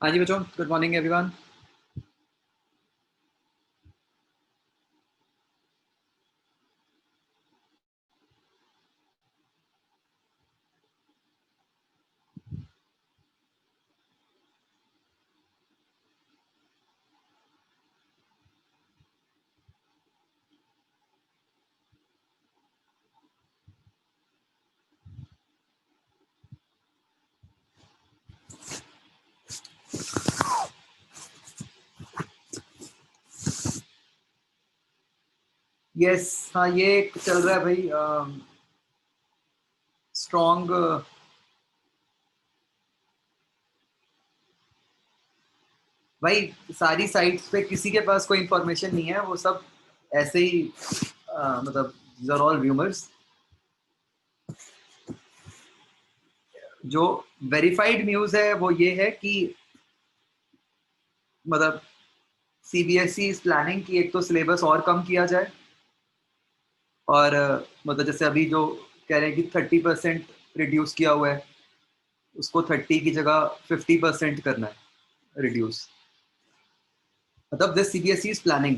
हाँ जी बच्चों, good morning everyone. Yes, हाँ ये चल रहा है भाई। स्ट्रॉन्ग भाई, सारी साइट्स पे किसी के पास कोई इंफॉर्मेशन नहीं है, वो सब ऐसे ही मतलब these are all rumors। जो वेरीफाइड न्यूज़ है वो ये है कि मतलब सीबीएसई इज प्लानिंग कि एक तो सिलेबस और कम किया जाए, और मतलब जैसे अभी जो कह रहे हैं कि 30% रिड्यूस किया हुआ है, उसको 30 की जगह 50% करना है रिड्यूस। मतलब दिस सीबीएसई इज प्लानिंग।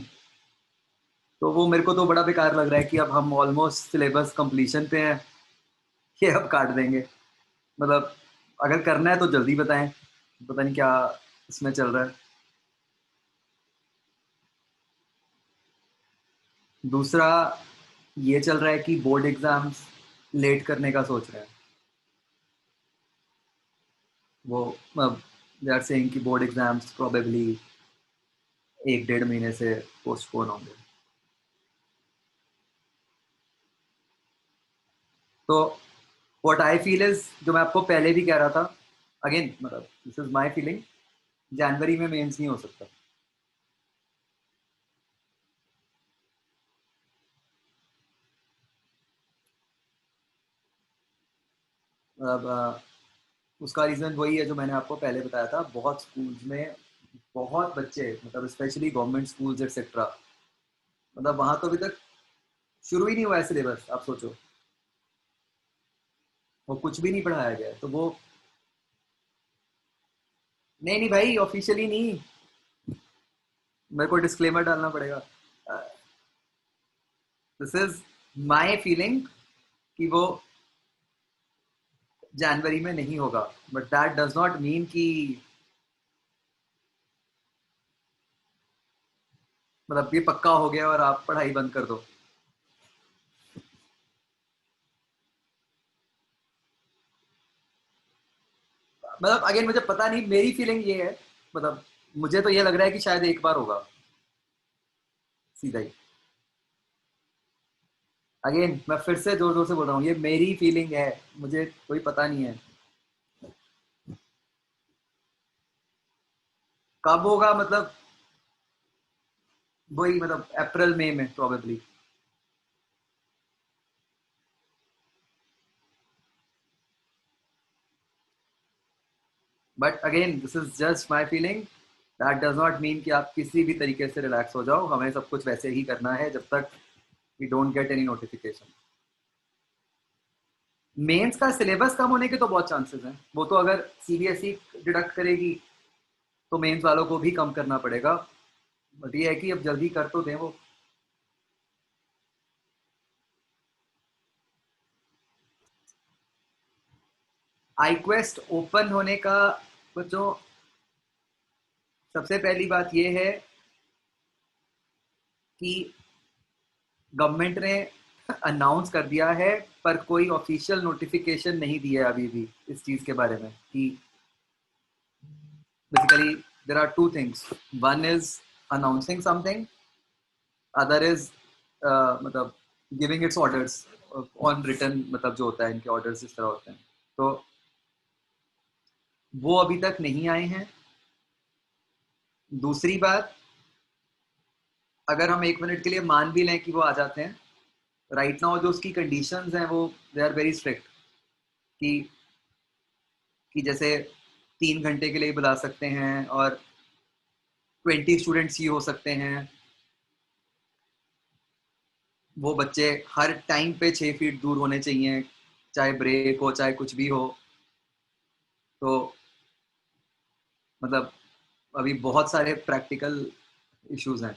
तो वो मेरे को तो बड़ा बेकार लग रहा है कि अब हम ऑलमोस्ट सिलेबस कंप्लीशन पे हैं, ये अब काट देंगे। मतलब अगर करना है तो जल्दी बताएं, पता नहीं क्या इसमें चल रहा है। दूसरा ये चल रहा है कि बोर्ड एग्जाम्स लेट करने का सोच रहे हैं। वो दे आर सेइंग कि बोर्ड एग्जाम्स प्रोबेबली 1-1.5 महीने से पोस्टपोन होंगे। तो व्हाट आई फील इज, जो मैं आपको पहले भी कह रहा था, अगेन मतलब दिस इज माई फीलिंग, जनवरी में मेंस नहीं हो सकता। मतलब उसका रीज़न वही है जो मैंने आपको पहले बताया था। बहुत स्कूल्स में बहुत बच्चे, मतलब स्पेशली गवर्नमेंट स्कूल्स एक्सेट्रा, मतलब वहाँ तो अभी तक शुरू ही नहीं हुआ है सिलेबस। आप सोचो, वो कुछ भी नहीं पढ़ाया गया है। तो वो नहीं नहीं भाई, ऑफिशियली नहीं, मेरे को डिस्क्लेमर डालना पड़ेगा। दिस इज माई फीलिंग कि वो जनवरी में नहीं होगा, but that does not mean कि मतलब ये पक्का हो गया और आप पढ़ाई बंद कर दो। मतलब अगेन मुझे पता नहीं, मेरी फीलिंग ये है, मतलब मुझे तो ये लग रहा है कि शायद एक बार होगा सीधा ही। अगेन मैं फिर से जोर जोर से बोल रहा हूँ, ये मेरी फीलिंग है, मुझे कोई पता नहीं है कब होगा। मतलब वही, मतलब अप्रैल मई में probably. But again this is just my feeling, that does not mean कि आप किसी भी तरीके से रिलैक्स हो जाओ। हमें सब कुछ वैसे ही करना है जब तक we don't get any notification. Mains का सिलेबस कम होने के तो बहुत चांसेस हैं। वो तो अगर सीबीएसई डिडक्ट करेगी तो मेंस वालों को भी कम करना पड़ेगा। बट ये है कि अब जल्दी कर तो दें वो। आईक्वेस्ट ओपन होने का बच्चों, सबसे पहली बात ये है कि गवर्नमेंट ने अनाउंस कर दिया है, पर कोई ऑफिशियल नोटिफिकेशन नहीं दिया है अभी भी इस चीज के बारे में कि basically there are two things. One is announcing something, other is मतलब giving its orders on return, मतलब जो होता है इनके ऑर्डर्स इस तरह होते हैं। तो वो अभी तक नहीं आए हैं। दूसरी बात, अगर हम 1 मिनट के लिए मान भी लें कि वो आ जाते हैं, राइट नाउ जो उसकी कंडीशंस हैं वो दे आर वेरी स्ट्रिक्ट। कि जैसे 3 घंटे के लिए बुला सकते हैं और 20 स्टूडेंट्स ही हो सकते हैं। वो बच्चे हर टाइम पे 6 फीट दूर होने चाहिए, चाहे ब्रेक हो चाहे कुछ भी हो। तो मतलब अभी बहुत सारे प्रैक्टिकल इश्यूज हैं।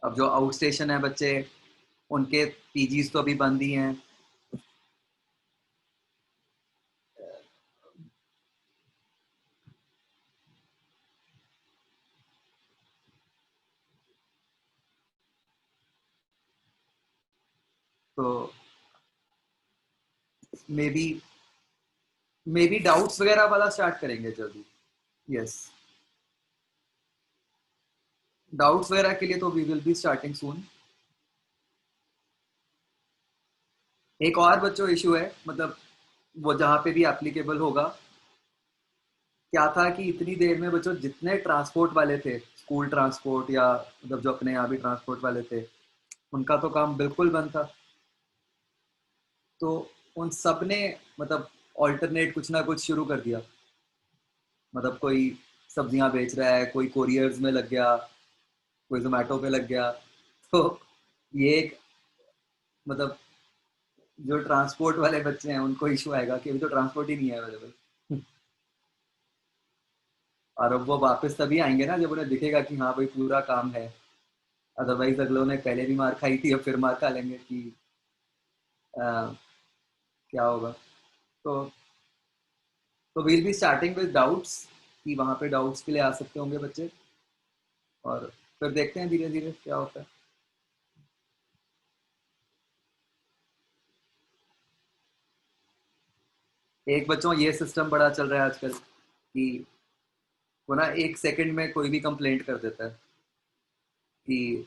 अब जो आउट स्टेशन है बच्चे, उनके पीजीज तो अभी बंद ही हैं। तो मे बी डाउट्स वगैरह वाला स्टार्ट करेंगे जल्दी। यस, डाउट्स वगैरह के लिए तो वी विल बी स्टार्टिंग सून। एक और बच्चों इशू है, मतलब वो जहाँ पे भी एप्लीकेबल होगा, क्या था कि इतनी देर में बच्चों जितने ट्रांसपोर्ट वाले थे, स्कूल ट्रांसपोर्ट या मतलब जो अपने यहाँ भी ट्रांसपोर्ट वाले थे, उनका तो काम बिल्कुल बंद था। तो उन सब ने मतलब ऑल्टरनेट कुछ ना कुछ शुरू कर दिया। मतलब कोई सब्जियां बेच रहा है, कोई कोरियर्स में लग गया, कोई जोमेटो पे लग गया। तो ये एक मतलब जो ट्रांसपोर्ट वाले बच्चे हैं उनको इशू आएगा कि अभी तो ट्रांसपोर्ट ही नहीं है अवेलेबल। और अब वो वापस तभी आएंगे ना जब उन्हें दिखेगा कि हाँ भाई पूरा काम है। अदरवाइज अगलों ने पहले भी मार खाई थी, अब फिर मार खा लेंगे कि आ, क्या होगा। तो we'll be starting with doubts, कि वहां पे डाउट्स के लिए आ सकते होंगे बच्चे, और फिर देखते हैं धीरे धीरे क्या होता है। एक बच्चों ये सिस्टम बड़ा चल रहा है आजकल कि वो ना एक सेकंड में कोई भी कंप्लेंट कर देता है कि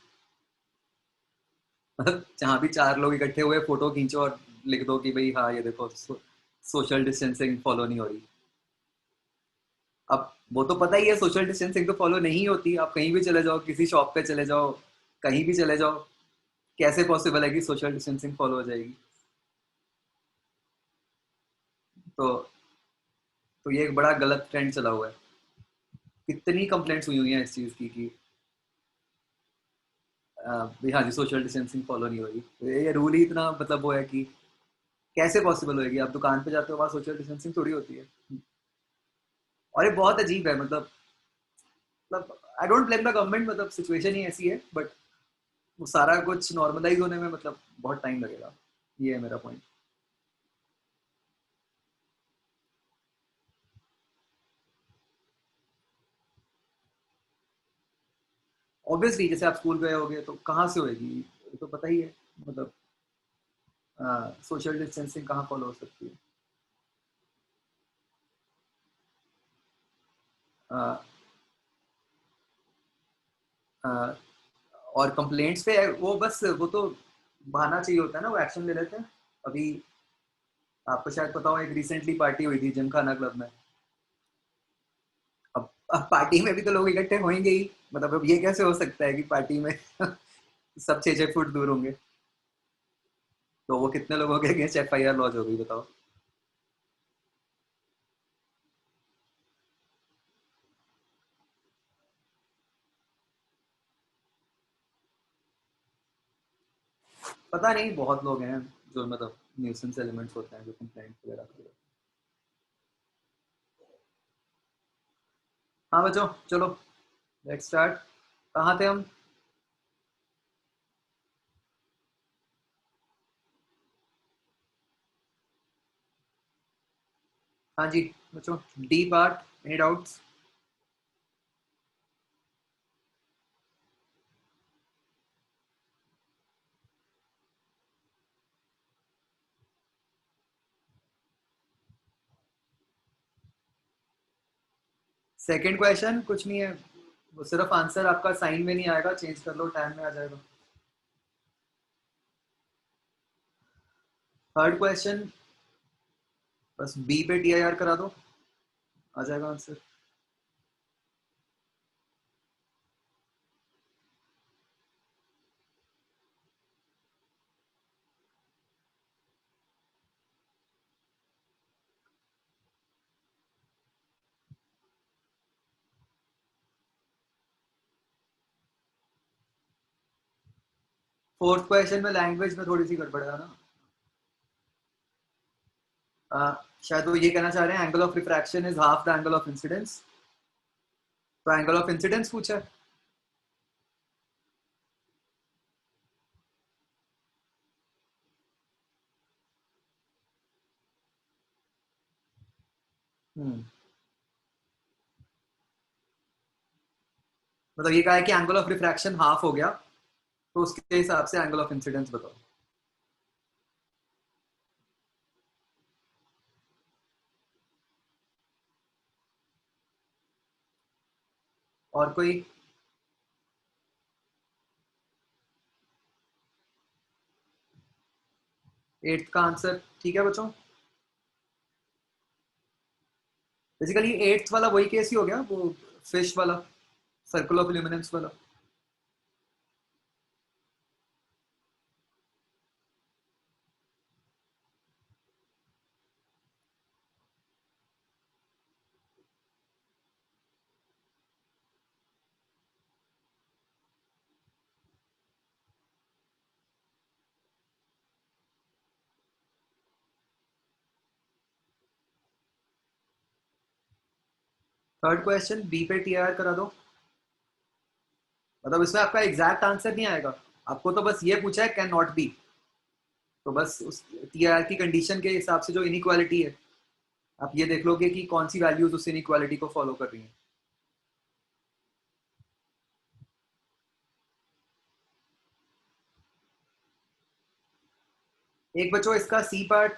जहाँ भी चार लोग इकट्ठे हुए फोटो खींचो और लिख दो कि भाई हाँ ये देखो सोशल डिस्टेंसिंग फॉलो नहीं हो रही। अब वो तो पता ही है सोशल डिस्टेंसिंग तो फॉलो नहीं होती। आप कहीं भी चले जाओ, किसी शॉप पे चले जाओ, कहीं भी चले जाओ, कैसे पॉसिबल है कि सोशल डिस्टेंसिंग फॉलो हो जाएगी। तो ये एक बड़ा गलत ट्रेंड चला हुआ है। कितनी कंप्लेंट्स हुई हैं इस चीज की कि भाई हाँ जी सोशल डिस्टेंसिंग फॉलो नहीं हो रही। तो ये रूल ही इतना मतलब वो है कि कैसे पॉसिबल होएगी। आप दुकान पे जाते हो, वहाँ सोशल डिस्टेंसिंग थोड़ी होती है। और ये बहुत अजीब है। मतलब I don't blame the government, मतलब सिचुएशन ही ऐसी है, बट वो सारा कुछ नॉर्मलाइज होने में मतलब बहुत टाइम लगेगा। ये है मेरा पॉइंट। ऑब्वियसली जैसे आप स्कूल गए होगे तो कहाँ से होएगी, ये तो पता ही है। मतलब सोशल डिस्टेंसिंग कहाँ फॉलो हो सकती है। आ, आ, और कंप्लेंट्स पे वो बस वो तो बहाना चाहिए होता है ना, वो एक्शन ले लेते हैं। अभी आपको शायद पता हो, एक रिसेंटली पार्टी हुई थी जिमखाना क्लब में। अब पार्टी में भी तो लोग इकट्ठे होंगे ही। मतलब अब ये कैसे हो सकता है कि पार्टी में सब 6-6 फुट दूर होंगे। तो वो कितने लोगों के अगेंस्ट एफआईआर लॉन्च हो गई बताओ। पता नहीं, बहुत लोग हैं जो मतलब न्यूसेंस एलिमेंट्स होते हैं जो कंप्लेंट वगैरह करते हैं। हाँ बच्चों चलो, लेट्स स्टार्ट। कहाँ थे हम? हाँ जी बच्चों, D part, any doubts? Second question कुछ नहीं है, वो सिर्फ आंसर आपका साइन में नहीं आएगा, चेंज कर लो टाइम में आ जाएगा। थर्ड क्वेश्चन बस बी पे टीआईआर करा दो, आ जाएगा आंसर। फोर्थ क्वेश्चन में लैंग्वेज में थोड़ी सी गड़बड़ है ना। शायद वो ये कहना चाह रहे हैं angle of refraction is half the angle of incidence. तो एंगल ऑफ इंसिडेंस पूछा है। मतलब ये कहा है कि एंगल ऑफ रिफ्रैक्शन हाफ हो गया, तो उसके हिसाब से एंगल ऑफ इंसिडेंस बताओ। और कोई? एट्थ का आंसर ठीक है बच्चों। बेसिकली एट्थ वाला वही केस ही हो गया, वो फिश वाला, सर्कल ऑफ इल्यूमिनेंस वाला। थर्ड क्वेश्चन बी पे टीआर करा दो। मतलब इसमें आपका एग्जैक्ट आंसर नहीं आएगा, आपको तो बस ये पूछा है कैन नॉट बी, तो बस उस टीआर की कंडीशन के हिसाब से जो इनइक्वालिटी है, आप ये देख लोगे कि कौन सी वैल्यूज उस इनइक्वालिटी को फॉलो कर रही हैं। एक बच्चों इसका सी पार्ट,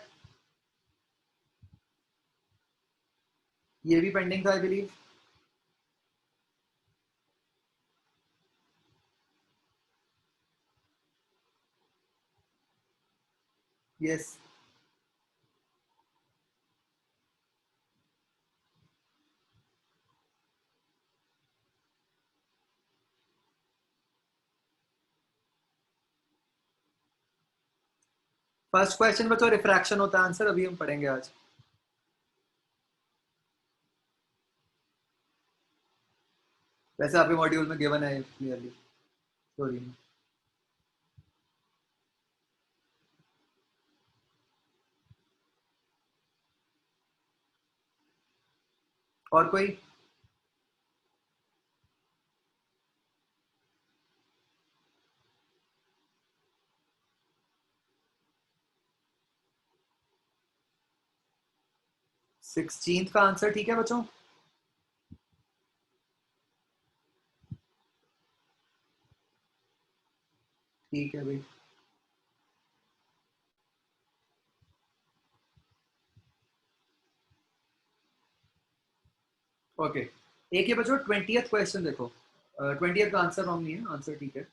ये भी पेंडिंग था I believe. Yes. First question बच्चों रिफ्रैक्शन होता है आंसर, अभी हम पढ़ेंगे आज। वैसे आपके मॉड्यूल में गिवन है क्लियरली स्टोरी में। और कोई? सिक्सटींथ का आंसर ठीक है बच्चों। ठीक है भाई। ओके, एक ये बच्चों ट्वेंटियथ क्वेश्चन देखो। ट्वेंटियथ का आंसर रॉन्ग नहीं है, आंसर ठीक है।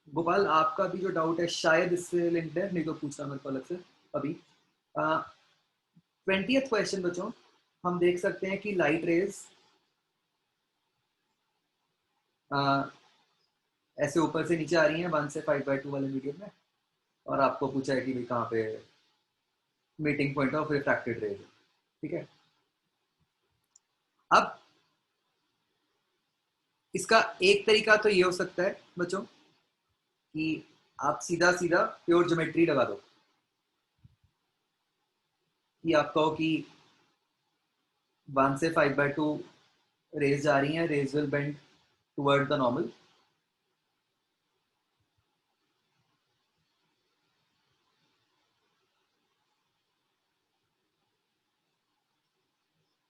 गोपाल आपका भी जो डाउट है शायद इससे लिंक्ड है, नहीं तो पूछना मेरे को अलग से अभी। ट्वेंटियथ क्वेश्चन बच्चों, हम देख सकते हैं कि लाइट रेज ऐसे ऊपर से नीचे आ रही हैं 1 से 5/2 वाले मीडियम में, और आपको पूछा है कि भाई कहाँ पे meeting point of refracted rays है। ठीक है। अब इसका एक तरीका तो ये हो सकता है बच्चों कि आप सीधा सीधा प्योर ज्योमेट्री लगा दो, कि आप कहो कि 1 से 5/2 रेज जा रही हैं, rays will bend toward the normal,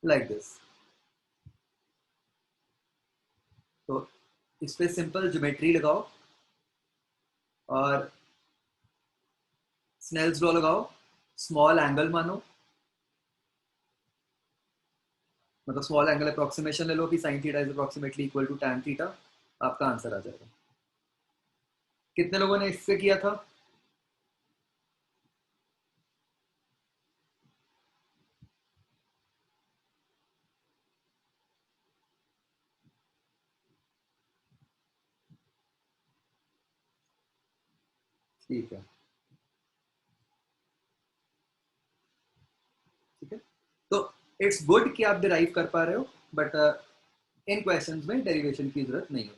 like this. तो इस पे सिंपल ज्योमेट्री लगाओ और स्नेल्स लॉ लगाओ, स्मॉल एंगल मानो, मतलब स्मॉल एंगल अप्रोक्सीमेशन ले लो कि sine theta is approximately equal to tan theta, आपका आंसर आ जाएगा। कितने लोगों ने इससे किया था? ठीक है। ठीक है, तो इट्स गुड कि आप डिराइव कर पा रहे हो, बट इन क्वेश्चंस में डेरिवेशन की जरूरत नहीं होती।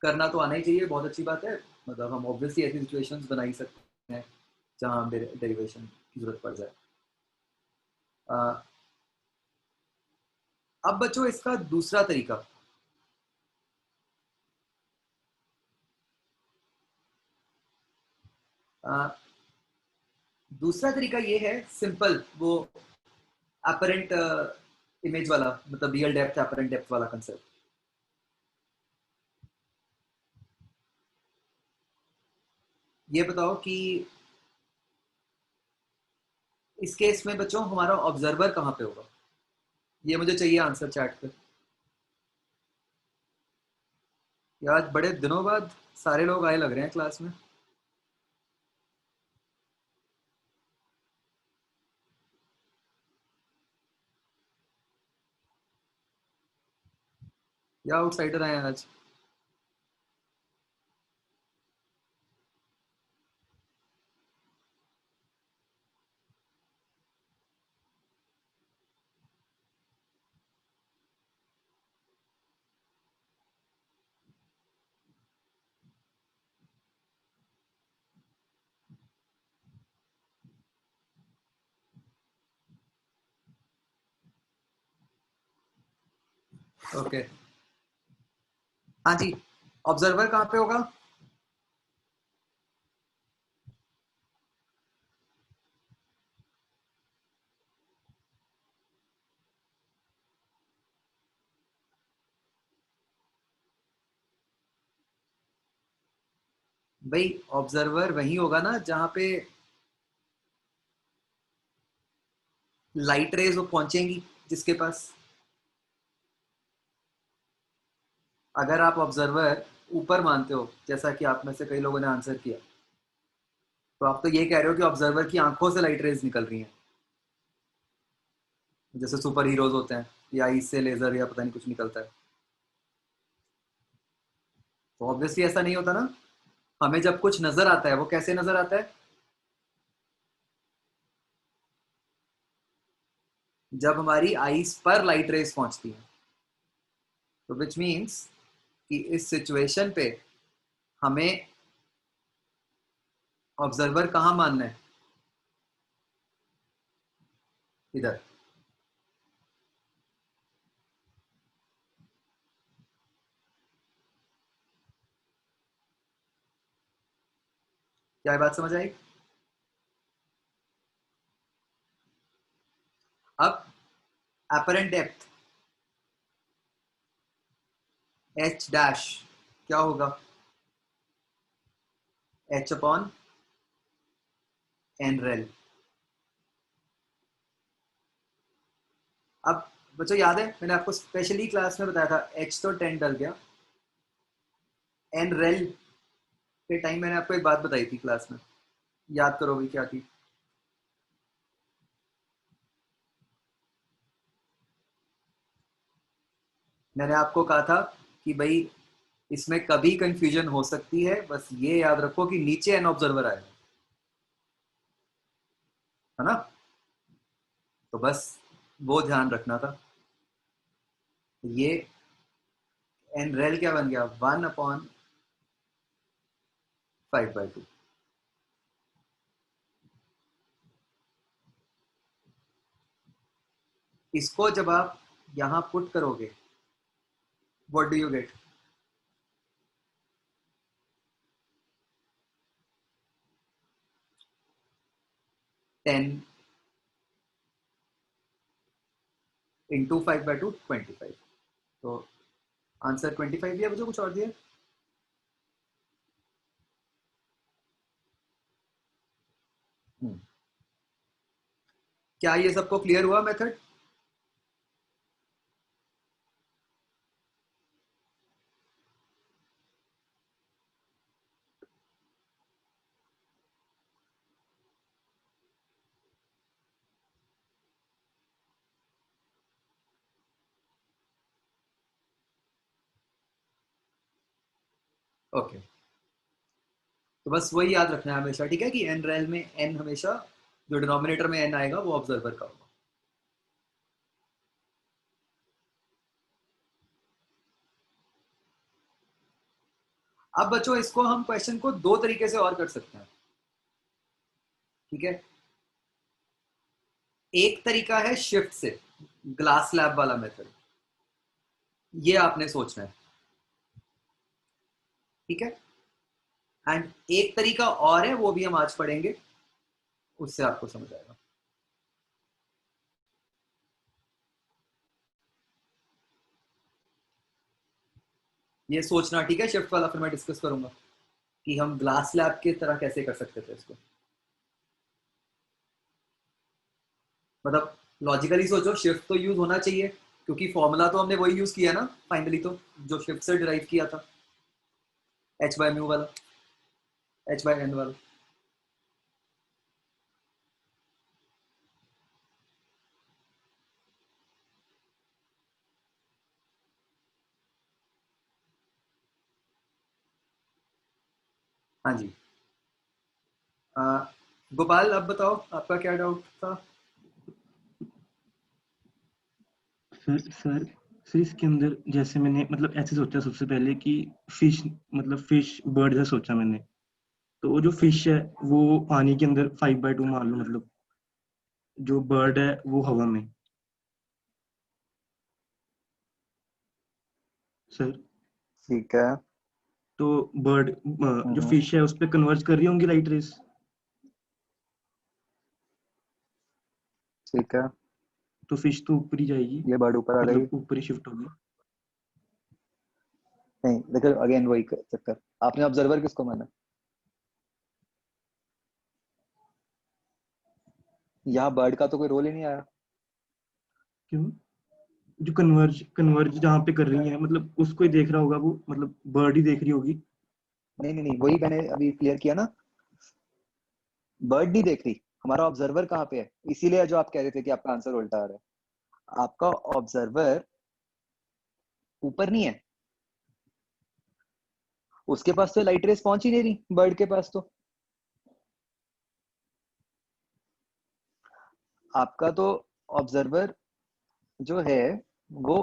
करना तो आना ही चाहिए, बहुत अच्छी बात है। मतलब हम ऑब्वियसली ऐसी सिचुएशंस बना ही सकते हैं जहाँ डेरिवेशन की जरूरत पड़ जाए। अ, अब बच्चों इसका दूसरा तरीका, अ, दूसरा तरीका ये है सिंपल, वो अपरेंट इमेज वाला, मतलब रियल डेप्थ अपरेंट डेप्थ वाला कंसेप्ट। ये बताओ कि इस केस में बच्चों हमारा ऑब्जर्वर कहाँ पे होगा? ये मुझे चाहिए आंसर चैट पे। यार बड़े दिनों बाद सारे लोग आए लग रहे हैं क्लास में। या आउटसाइडर आए हैं आज? ओके, हाँ जी। ऑब्जर्वर कहाँ पे होगा? भाई ऑब्जर्वर वही होगा ना जहाँ पे लाइट रेज वो पहुंचेंगी जिसके पास। अगर आप ऑब्जर्वर ऊपर मानते हो, जैसा कि आप में से कई लोगों ने आंसर किया, तो आप तो ये कह रहे हो कि ऑब्जर्वर की आंखों से लाइट रेज निकल रही हैं, जैसे सुपर हीरोज होते हैं, या इससे लेजर या पता नहीं कुछ निकलता है। तो ऑब्वियसली ऐसा नहीं होता ना। हमें जब कुछ नजर आता है वो कैसे नजर आता है? जब हमारी आईज पर लाइट रेज पहुंचती है। तो विच मीन्स कि इस सिचुएशन पे हमें ऑब्जर्वर कहाँ मानना है? इधर। क्या ये बात समझ आई? अब एपरेंट डेप्थ एच डैश क्या होगा? एच अपॉन एन रेल। अब बच्चों याद है मैंने आपको स्पेशली क्लास में बताया था, एच तो 10 डल गया। एन रेल के टाइम मैंने आपको एक बात बताई थी क्लास में, याद करोगे क्या थी? मैंने आपको कहा था कि भाई इसमें कभी कंफ्यूजन हो सकती है, बस ये याद रखो कि नीचे एन ऑब्जर्वर आएगा, है ना? तो बस वो ध्यान रखना था। ये एन रेल क्या बन गया? 1/5/2। इसको जब आप यहां पुट करोगे, what do you get? 10 into 5/2 25। तो आंसर 25 दिया बच्चों, कुछ और दिया? हम्म। क्या ये सबको क्लियर हुआ मेथड? ओके, तो बस वही याद रखना है हमेशा, ठीक है, कि एन रेल में एन हमेशा, जो डिनोमिनेटर में एन आएगा वो ऑब्जर्वर का होगा। अब बच्चों इसको हम क्वेश्चन को दो तरीके से और कर सकते हैं, ठीक है। एक तरीका है शिफ्ट से, ग्लास स्लैब वाला मेथड, ये आपने सोचना है, ठीक है। एंड एक तरीका और है, वो भी हम आज पढ़ेंगे, उससे आपको समझ आएगा। ये सोचना, ठीक है। शिफ्ट वाला फिर मैं डिस्कस करूंगा कि हम ग्लास स्लैब की तरह कैसे कर सकते थे इसको। मतलब लॉजिकली सोचो, शिफ्ट तो यूज होना चाहिए, क्योंकि फॉर्मूला तो हमने वही यूज किया ना फाइनली, तो जो शिफ्ट से डिराइव किया था, एच बाय म्यू वाला, एच बाय एन वाला। हाँ जी। आ, गोपाल अब बताओ आपका क्या डाउट था। सर सर इसके अंदर जैसे मैंने मतलब ऐसे सोचा सबसे पहले कि फिश मतलब फिश बर्ड जैसा सोचा मैंने, तो वो जो फिश है वो पानी के अंदर 5/2 मान लो, मतलब जो बर्ड है वो हवा में। सर ठीक है। तो बर्ड जो फिश है उस पर कन्वर्ज कर रही होंगी लाइट रेस। ठीक है, तो फिश तो ऊपर ही जाएगी, ये बर्ड ऊपर आ गई। मतलब ऊपर ही शिफ्ट होगी। नहीं देखो, अगेन वही चक्कर, आपने ऑब्जर्वर किसको माना? यहाँ बर्ड का तो कोई रोल ही नहीं आया। क्यों? जो कन्वर्ज कन्वर्ज जहाँ पे कर रही है मतलब उसको ही देख रहा होगा वो, मतलब बर्ड ही देख रही होगी। नहीं नहीं नहीं, वही मैंने अभी क्लियर किया ना, बर्ड नहीं देख रही, हमारा ऑब्जर्वर कहाँ पे है, इसीलिए जो आप कह रहे थे कि आपका आंसर उल्टा आ रहा है। आपका ऑब्जर्वर ऊपर नहीं है, उसके पास तो लाइट रेस पहुंच ही नहीं रही, बर्ड के पास तो। आपका तो ऑब्जर्वर जो है वो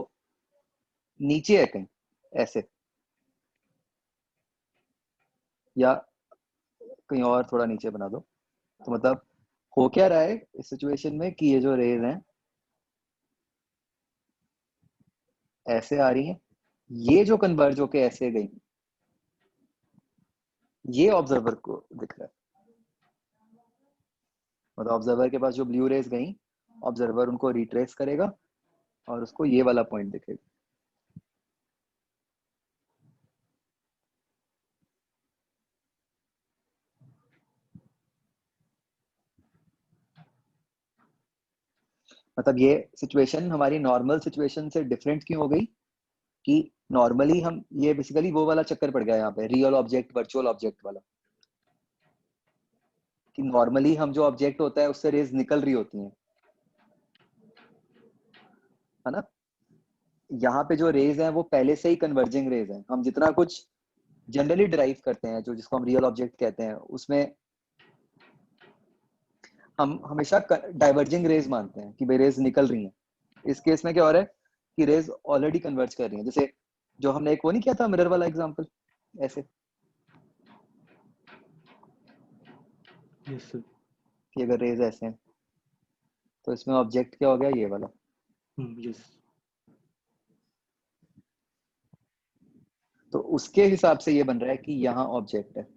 नीचे है कहीं ऐसे, या कहीं और थोड़ा नीचे बना दो। तो मतलब हो क्या रहा है इस सिचुएशन में कि ये जो रेज हैं ऐसे आ रही हैं, ये जो कन्वर्ज होके ऐसे गई, ये ऑब्जर्वर को दिख रहा है। मतलब ऑब्जर्वर के पास जो ब्लू रेज गई, ऑब्जर्वर उनको रिट्रेस करेगा और उसको ये वाला पॉइंट दिखेगा। मतलब ये सिचुएशन हमारी नॉर्मल सिचुएशन से डिफरेंट क्यों हो गई कि नॉर्मली हम, ये बेसिकली वो वाला चक्कर पड़ गया यहाँ पे, रियल ऑब्जेक्ट वर्चुअल ऑब्जेक्ट वाला, कि नॉर्मली हम जो ऑब्जेक्ट होता है उससे रेज निकल रही होती हैं, है ना। यहाँ पे जो रेज हैं वो पहले से ही कन्वर्जिंग रेज हैं। हम जितना कुछ जनरली डिराइव करते हैं, जो जिसको हम रियल ऑब्जेक्ट कहते हैं, उसमें हम हमेशा डाइवर्जिंग रेज मानते हैं कि भाई रेज निकल रही हैं। इस केस में क्या हो रहा है कि रेज ऑलरेडी कन्वर्ज कर रही हैं। जैसे जो हमने एक वो नहीं किया था मिरर वाला एग्जांपल, ऐसे यस सर। कि अगर रेज ऐसे हैं तो इसमें ऑब्जेक्ट क्या हो गया, ये वाला। यस। तो उसके हिसाब से ये बन रहा है कि यहाँ ऑब्जेक्ट है।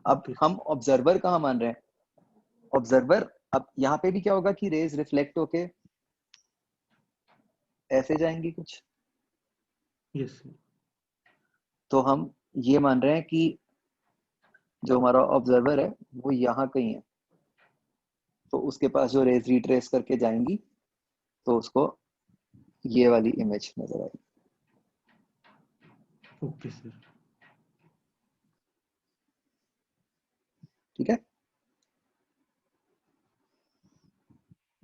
अब ओके। हम ऑब्जर्वर कहाँ मान रहे हैं? ऑब्जर्वर, अब यहाँ पे भी क्या होगा कि रेज रिफ्लेक्ट होके ऐसे जाएंगी कुछ। Yes sir. तो हम ये मान रहे हैं कि जो हमारा ऑब्जर्वर है वो यहाँ कहीं है, तो उसके पास जो रेज रिट्रेस करके जाएंगी तो उसको ये वाली इमेज नजर आएगी। Okay sir. ठीक है,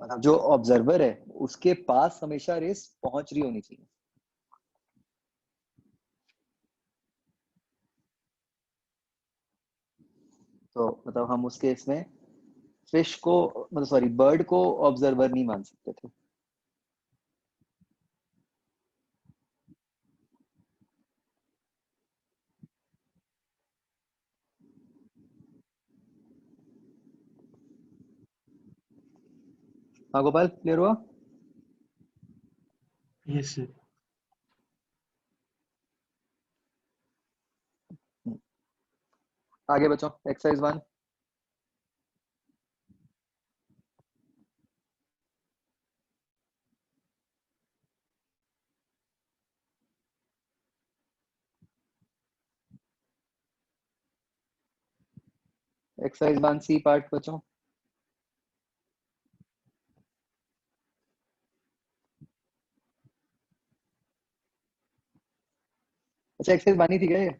मतलब जो ऑब्जर्वर है उसके पास हमेशा रेस पहुंच रही होनी चाहिए। तो मतलब हम उस केस में फिश को, मतलब सॉरी, बर्ड को ऑब्जर्वर नहीं मान सकते थे। हाँ गोपाल, क्लियर हुआ? Yes sir. आगे बच्चों, एक्सरसाइज 1। एक्सरसाइज 1C पार्ट बच्चों। अच्छा, एक्सरसाइज बनी थी क्या ये?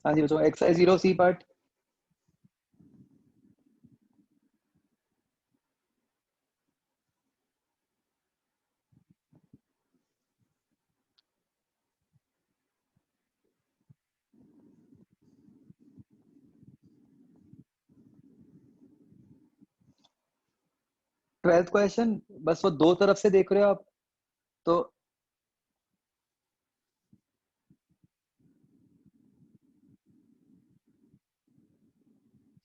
हाँ जी बच्चों, exercise 0C part. Twelfth question, बस वो दो तरफ से देख रहे हो आप तो।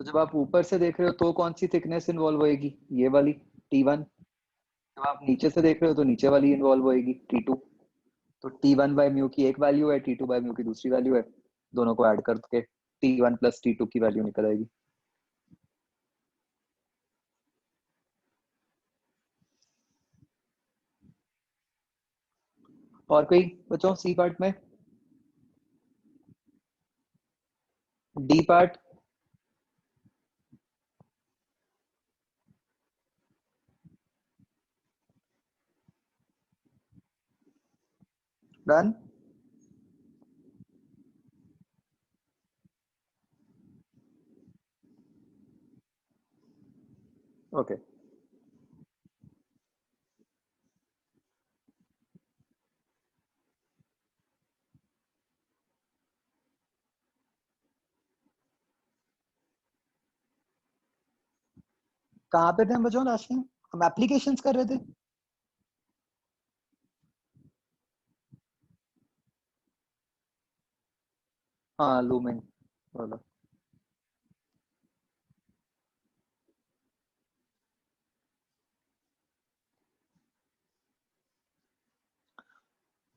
तो जब आप ऊपर से देख रहे हो तो कौन सी थिकनेस इन्वॉल्व होएगी? ये वाली T1। जब आप नीचे से देख रहे हो तो नीचे वाली इन्वॉल्व होएगी T2। तो T1 बाय म्यू की एक वैल्यू है, T2 बाय म्यू की दूसरी वैल्यू है। दोनों को ऐड करके T1 प्लस T2 की वैल्यू निकल आएगी। और कोई बच्चों सी पार्ट में? D part. डन। ओके। कहाँ पे थे हम बच्चों लास्ट में? हम एप्लीकेशंस कर रहे थे। हाँ, लूमिंग वाला।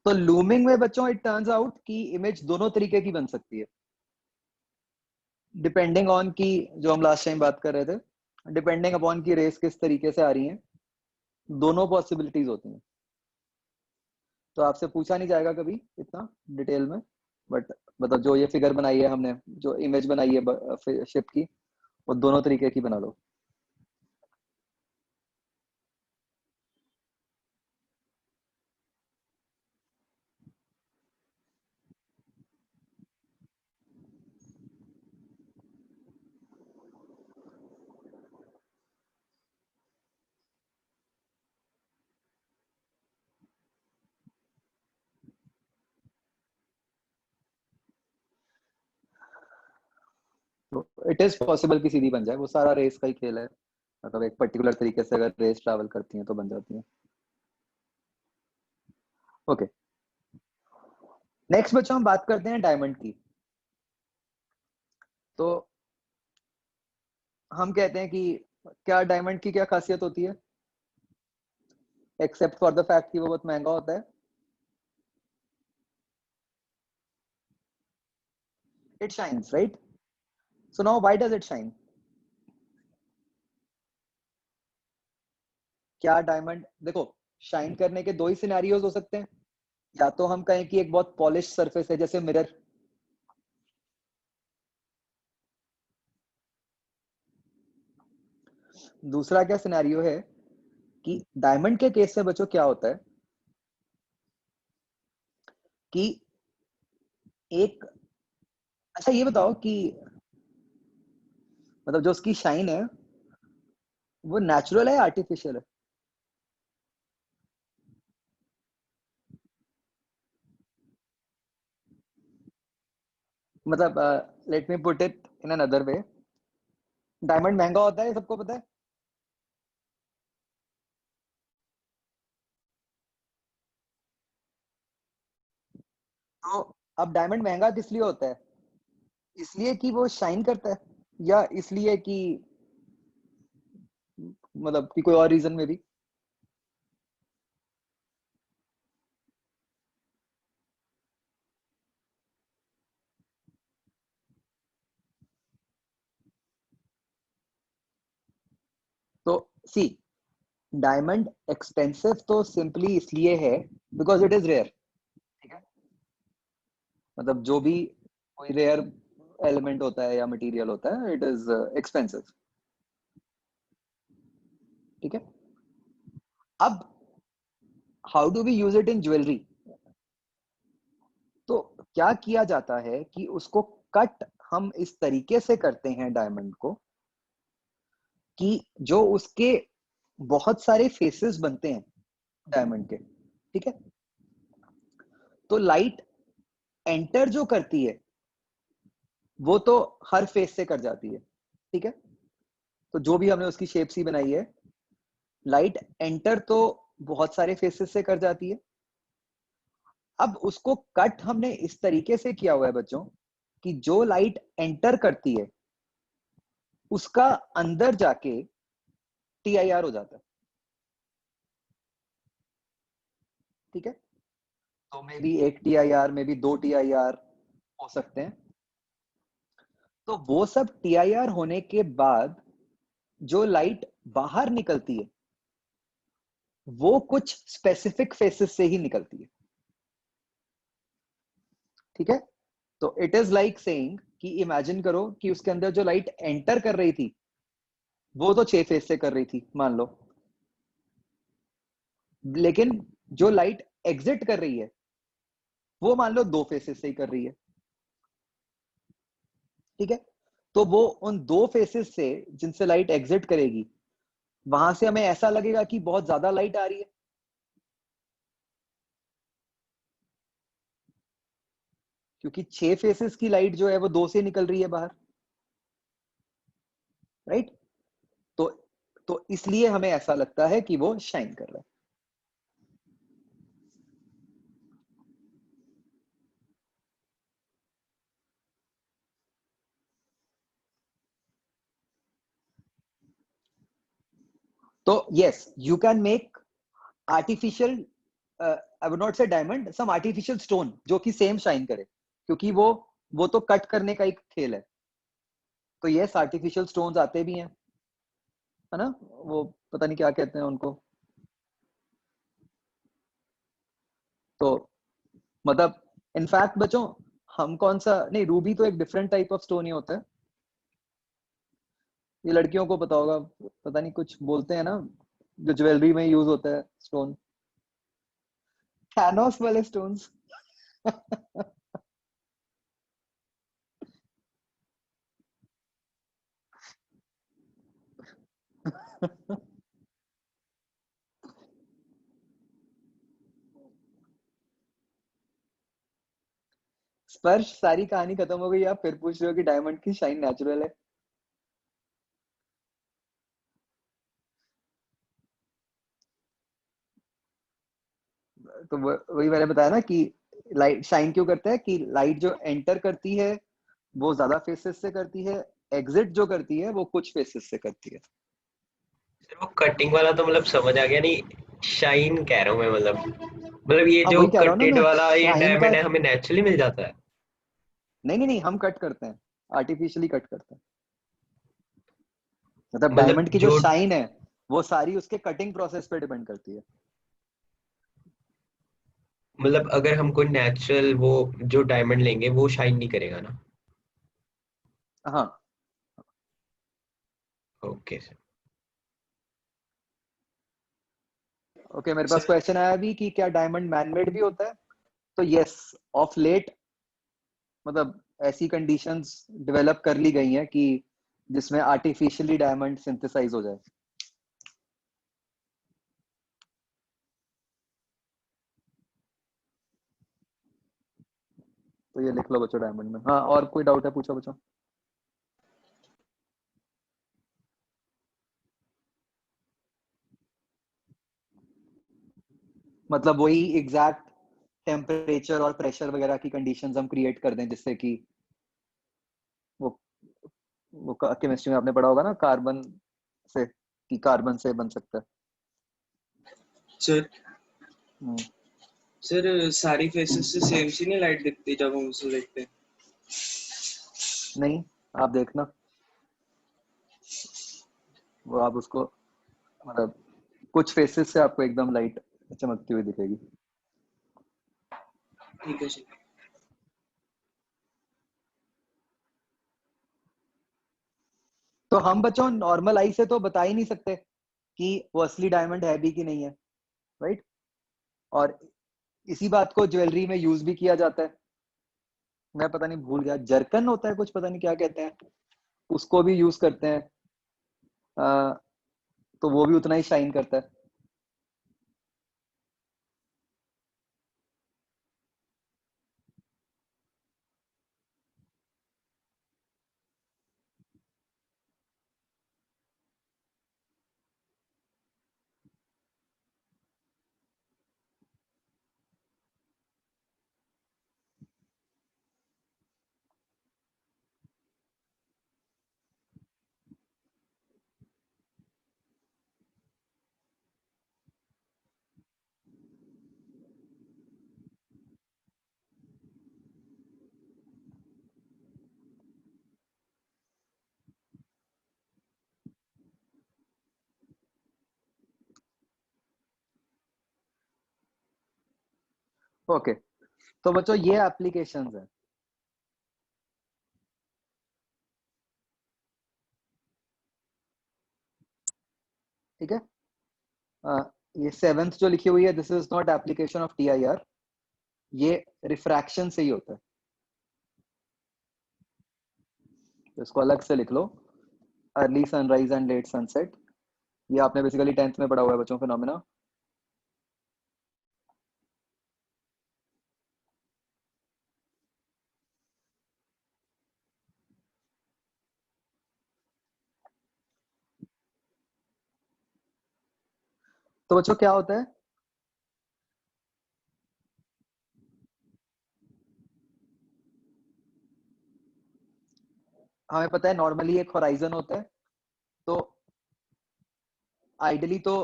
तो लूमिंग में बच्चों इट टर्न्स आउट कि इमेज दोनों तरीके की बन सकती है, डिपेंडिंग ऑन की, जो हम लास्ट टाइम बात कर रहे थे, डिपेंडिंग अपॉन की रेस किस तरीके से आ रही है। दोनों पॉसिबिलिटीज होती हैं। तो आपसे पूछा नहीं जाएगा कभी इतना डिटेल में, बट मतलब जो ये फिगर बनाई है हमने, जो इमेज बनाई है शिप की, वो दोनों तरीके की बना लो। तो इट इज पॉसिबल कि सीधी बन जाए, वो सारा रेस का ही खेल है। मतलब एक पर्टिकुलर तरीके से अगर रेस ट्रैवल करती है तो बन जाती है। ओके, नेक्स्ट बच्चों हम बात करते हैं डायमंड की। तो हम कहते हैं कि क्या डायमंड की क्या खासियत होती है, एक्सेप्ट फॉर द फैक्ट कि वो बहुत महंगा होता है? It shines, right? So now why does it shine? क्या डायमंड, देखो, शाइन करने के दो ही सिनेरियोज हो सकते हैं। या तो हम कहें कि एक बहुत पॉलिश सरफेस है जैसे मिरर। दूसरा क्या सिनेरियो है कि डायमंड के केस में बच्चों क्या होता है कि एक, अच्छा ये बताओ कि मतलब जो उसकी शाइन है वो नेचुरल है आर्टिफिशियल है? मतलब let me put it in another way, diamond महंगा होता है, सबको पता है। तो अब डायमंड महंगा किस लिए होता है? इसलिए कि वो शाइन करता है, या इसलिए कि मतलब कि कोई और रीजन में भी? तो सी, डायमंड एक्सपेंसिव तो सिंपली इसलिए है बिकॉज इट इज रेयर, ठीक है। मतलब जो भी कोई रेयर एलिमेंट होता है या मटेरियल होता है, इट इज एक्सपेंसिव, ठीक है। अब how do we use it in jewellery? तो क्या किया जाता है कि उसको कट हम इस तरीके से करते हैं डायमंड को कि जो उसके बहुत सारे फेसेस बनते हैं डायमंड के, ठीक है। तो लाइट एंटर जो करती है वो तो हर फेस से कर जाती है, ठीक है। तो जो भी हमने उसकी शेप सी बनाई है, लाइट एंटर तो बहुत सारे फेसेस से कर जाती है। अब उसको कट हमने इस तरीके से किया हुआ है बच्चों कि जो लाइट एंटर करती है उसका अंदर जाके TIR हो जाता है, ठीक है। तो मे बी एक TIR, मे बी 2 TIR हो सकते हैं। तो वो सब TIR होने के बाद जो लाइट बाहर निकलती है वो कुछ स्पेसिफिक फेसेस से ही निकलती है, ठीक है। तो इट इज लाइक सेइंग कि इमेजिन करो कि उसके अंदर जो लाइट एंटर कर रही थी वो तो 6 फेस से कर रही थी मान लो, लेकिन जो लाइट एग्जिट कर रही है वो मान लो 2 फेसेस से ही कर रही है, ठीक है। तो वो उन 2 फेसेस से जिनसे लाइट एग्जिट करेगी वहां से हमें ऐसा लगेगा कि बहुत ज्यादा लाइट आ रही है, क्योंकि 6 फेसेस की लाइट जो है वो 2 से निकल रही है बाहर, राइट। तो तो इसलिए हमें ऐसा लगता है कि वो शाइन कर रहा है। तो yes, you can make artificial, I would not से डायमंड, सम आर्टिफिशियल स्टोन जो कि सेम शाइन करे, क्योंकि वो तो कट करने का एक खेल है। तो यस, आर्टिफिशियल स्टोन्स आते भी हैं, है ना। वो पता नहीं क्या कहते हैं उनको। तो मतलब इनफैक्ट बच्चों, हम कौन सा, नहीं, रूबी तो एक डिफरेंट टाइप ऑफ स्टोन ही होता है। ये लड़कियों को पता होगा, पता नहीं कुछ बोलते हैं ना जो ज्वेलरी में यूज होता है स्टोन, थैनोस वाले स्टोन्स। स्पर्श, सारी कहानी खत्म हो गई, आप फिर पूछ रहे हो कि डायमंड की शाइन नेचुरल है। तो वही मैंने बताया ना कि लाइट शाइन क्यों करता है, कि लाइट जो एंटर करती है वो ज्यादा फेसेस से करती है, एग्जिट जो करती है वो कुछ फेसेस से करती है। सर वो कटिंग वाला तो मतलब समझ आ गया, नहीं शाइन कह रहा हूँ मैं, मतलब ये हाँ जो वही कह रहा हूँ ना कटेड मैं, वाला ये शाइन का, डायमंड है हमें नेचुरली मिल जाता है। नहीं नहीं नहीं, हम कट करते हैं, आर्टिफिशियली कट करते हैं। मतलब मतलब डायमंड की जो जो शाइन है वो सारी उसके कटिंग प्रोसेस पे डिपेंड करती है। मतलब अगर हम कोई नेचुरल वो जो डायमंड लेंगे वो शाइन नहीं करेगा ना? हाँ। Okay sir. ओके, मेरे पास सर क्वेश्चन आया भी कि क्या डायमंड मैनमेड भी होता है? तो यस, ऑफ लेट मतलब ऐसी कंडीशंस डेवलप कर ली गई हैं कि जिसमें आर्टिफिशियली डायमंड सिंथेसाइज हो जाए। तो ये लिख लो बच्चों डायमंड में। हाँ, और कोई डाउट है? पूछो बच्चों। मतलब वही एग्जैक्ट टेम्परेचर और प्रेशर वगैरह की कंडीशंस हम क्रिएट कर दें जिससे कि वो केमिस्ट्री में आपने पढ़ा होगा ना, कार्बन से, कि कार्बन से बन सकता है। सर हम्म, सर सारी फेसेस से सेम सी नहीं लाइट दिखती जब हम उसे देखते हैं? नहीं, आप देखना, वो आप उसको मतलब कुछ फेसेस से आपको एकदम लाइट चमकती हुई दिखेगी। ठीक है सर। तो हम बच्चों नॉर्मल आई से तो बता ही नहीं सकते कि वो असली डायमंड है भी कि नहीं है, राइट? और इसी बात को ज्वेलरी में यूज भी किया जाता है। मैं पता नहीं भूल गया, जर्कन होता है कुछ, पता नहीं क्या कहते हैं, उसको भी यूज करते हैं। तो वो भी उतना ही शाइन करता है। ओके, तो बच्चों ये एप्लीकेशंस है। ठीक है, ये सेवेंथ जो लिखी हुई है, this is not application of TIR, ये रिफ्रैक्शन से ही होता है, तो इसको अलग से लिख लो, early sunrise and late sunset. ये आपने बेसिकली 10th में पढ़ा हुआ है बच्चों, फिनोमेना। तो बच्चों क्या होता है, हमें पता है नॉर्मली एक होराइजन होता है, तो आइडियली तो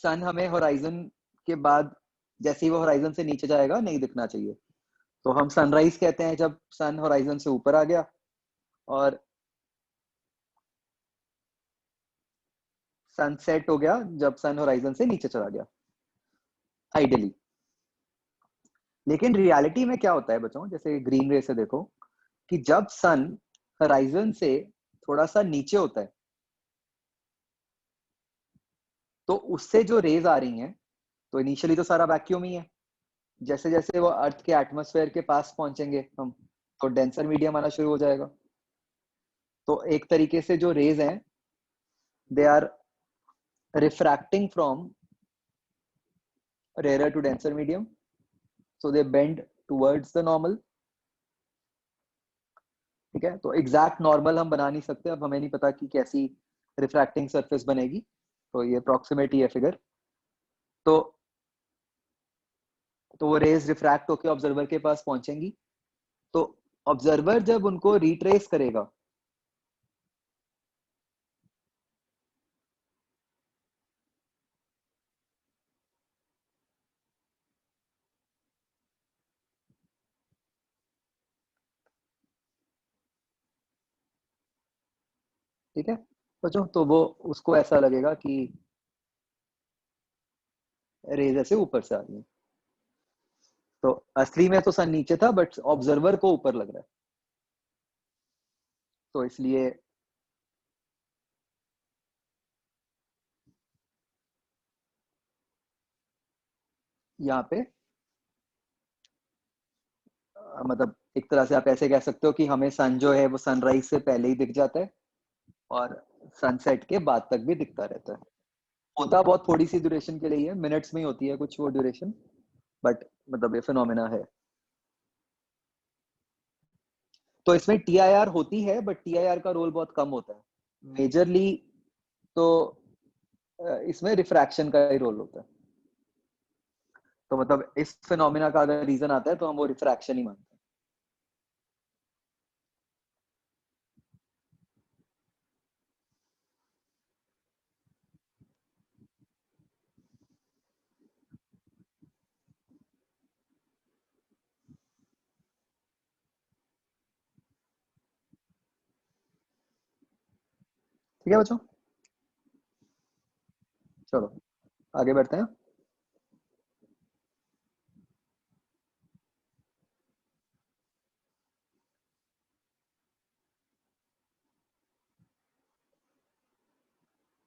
सन हमें होराइजन के बाद, जैसे ही वो होराइजन से नीचे जाएगा, नहीं दिखना चाहिए। तो हम सनराइज कहते हैं जब सन होराइजन से ऊपर आ गया, और सनसेट हो गया जब सन होराइजन से नीचे चला गया, आइडियली। लेकिन रियलिटी में क्या होता है बच्चों, जैसे ग्रीन रे से देखो कि जब सन होराइजन से थोड़ा सा नीचे होता है, तो उससे जो रेज आ रही हैं, तो इनिशियली तो सारा वैक्यूम ही है, जैसे जैसे वो अर्थ के एटमॉस्फेयर के पास पहुंचेंगे हम, तो डेंसर मीडियम आना शुरू हो जाएगा। तो एक तरीके से जो रेज हैं, they are refracting from rarer to denser medium, so they bend towards the normal। ठीक है, तो एग्जैक्ट नॉर्मल हम बना नहीं सकते, अब हमें नहीं पता कि कैसी रिफ्रैक्टिंग सरफेस बनेगी, तो ये अप्रोक्सीमेट है फिगर। तो वो रेज रिफ्रैक्ट होकर ऑब्जर्वर के पास पहुंचेंगी, तो ऑब्जर्वर जब उनको रिट्रेस करेगा, ठीक है बच्चों, तो वो उसको ऐसा लगेगा कि रेज ऐसे ऊपर से आ रही है। तो असली में तो सन नीचे था, बट ऑब्जर्वर को ऊपर लग रहा है, तो इसलिए यहाँ पे मतलब एक तरह से आप ऐसे कह सकते हो कि हमें सन जो है वो सनराइज से पहले ही दिख जाता है, और सनसेट के बाद तक भी दिखता रहता है। होता बहुत थोड़ी सी ड्यूरेशन के लिए है, मिनट्स में ही होती है कुछ वो ड्यूरेशन, बट मतलब ये फिनोमेना है। तो इसमें TIR होती है, बट TIR का रोल बहुत कम होता है। मेजरली तो इसमें रिफ्रैक्शन का ही रोल होता है। तो मतलब इस फिनोमिना का अगर रीजन आता है तो हम वो रिफ्रैक्शन ही मानते हैं। ठीक है बच्चों, चलो आगे बढ़ते हैं।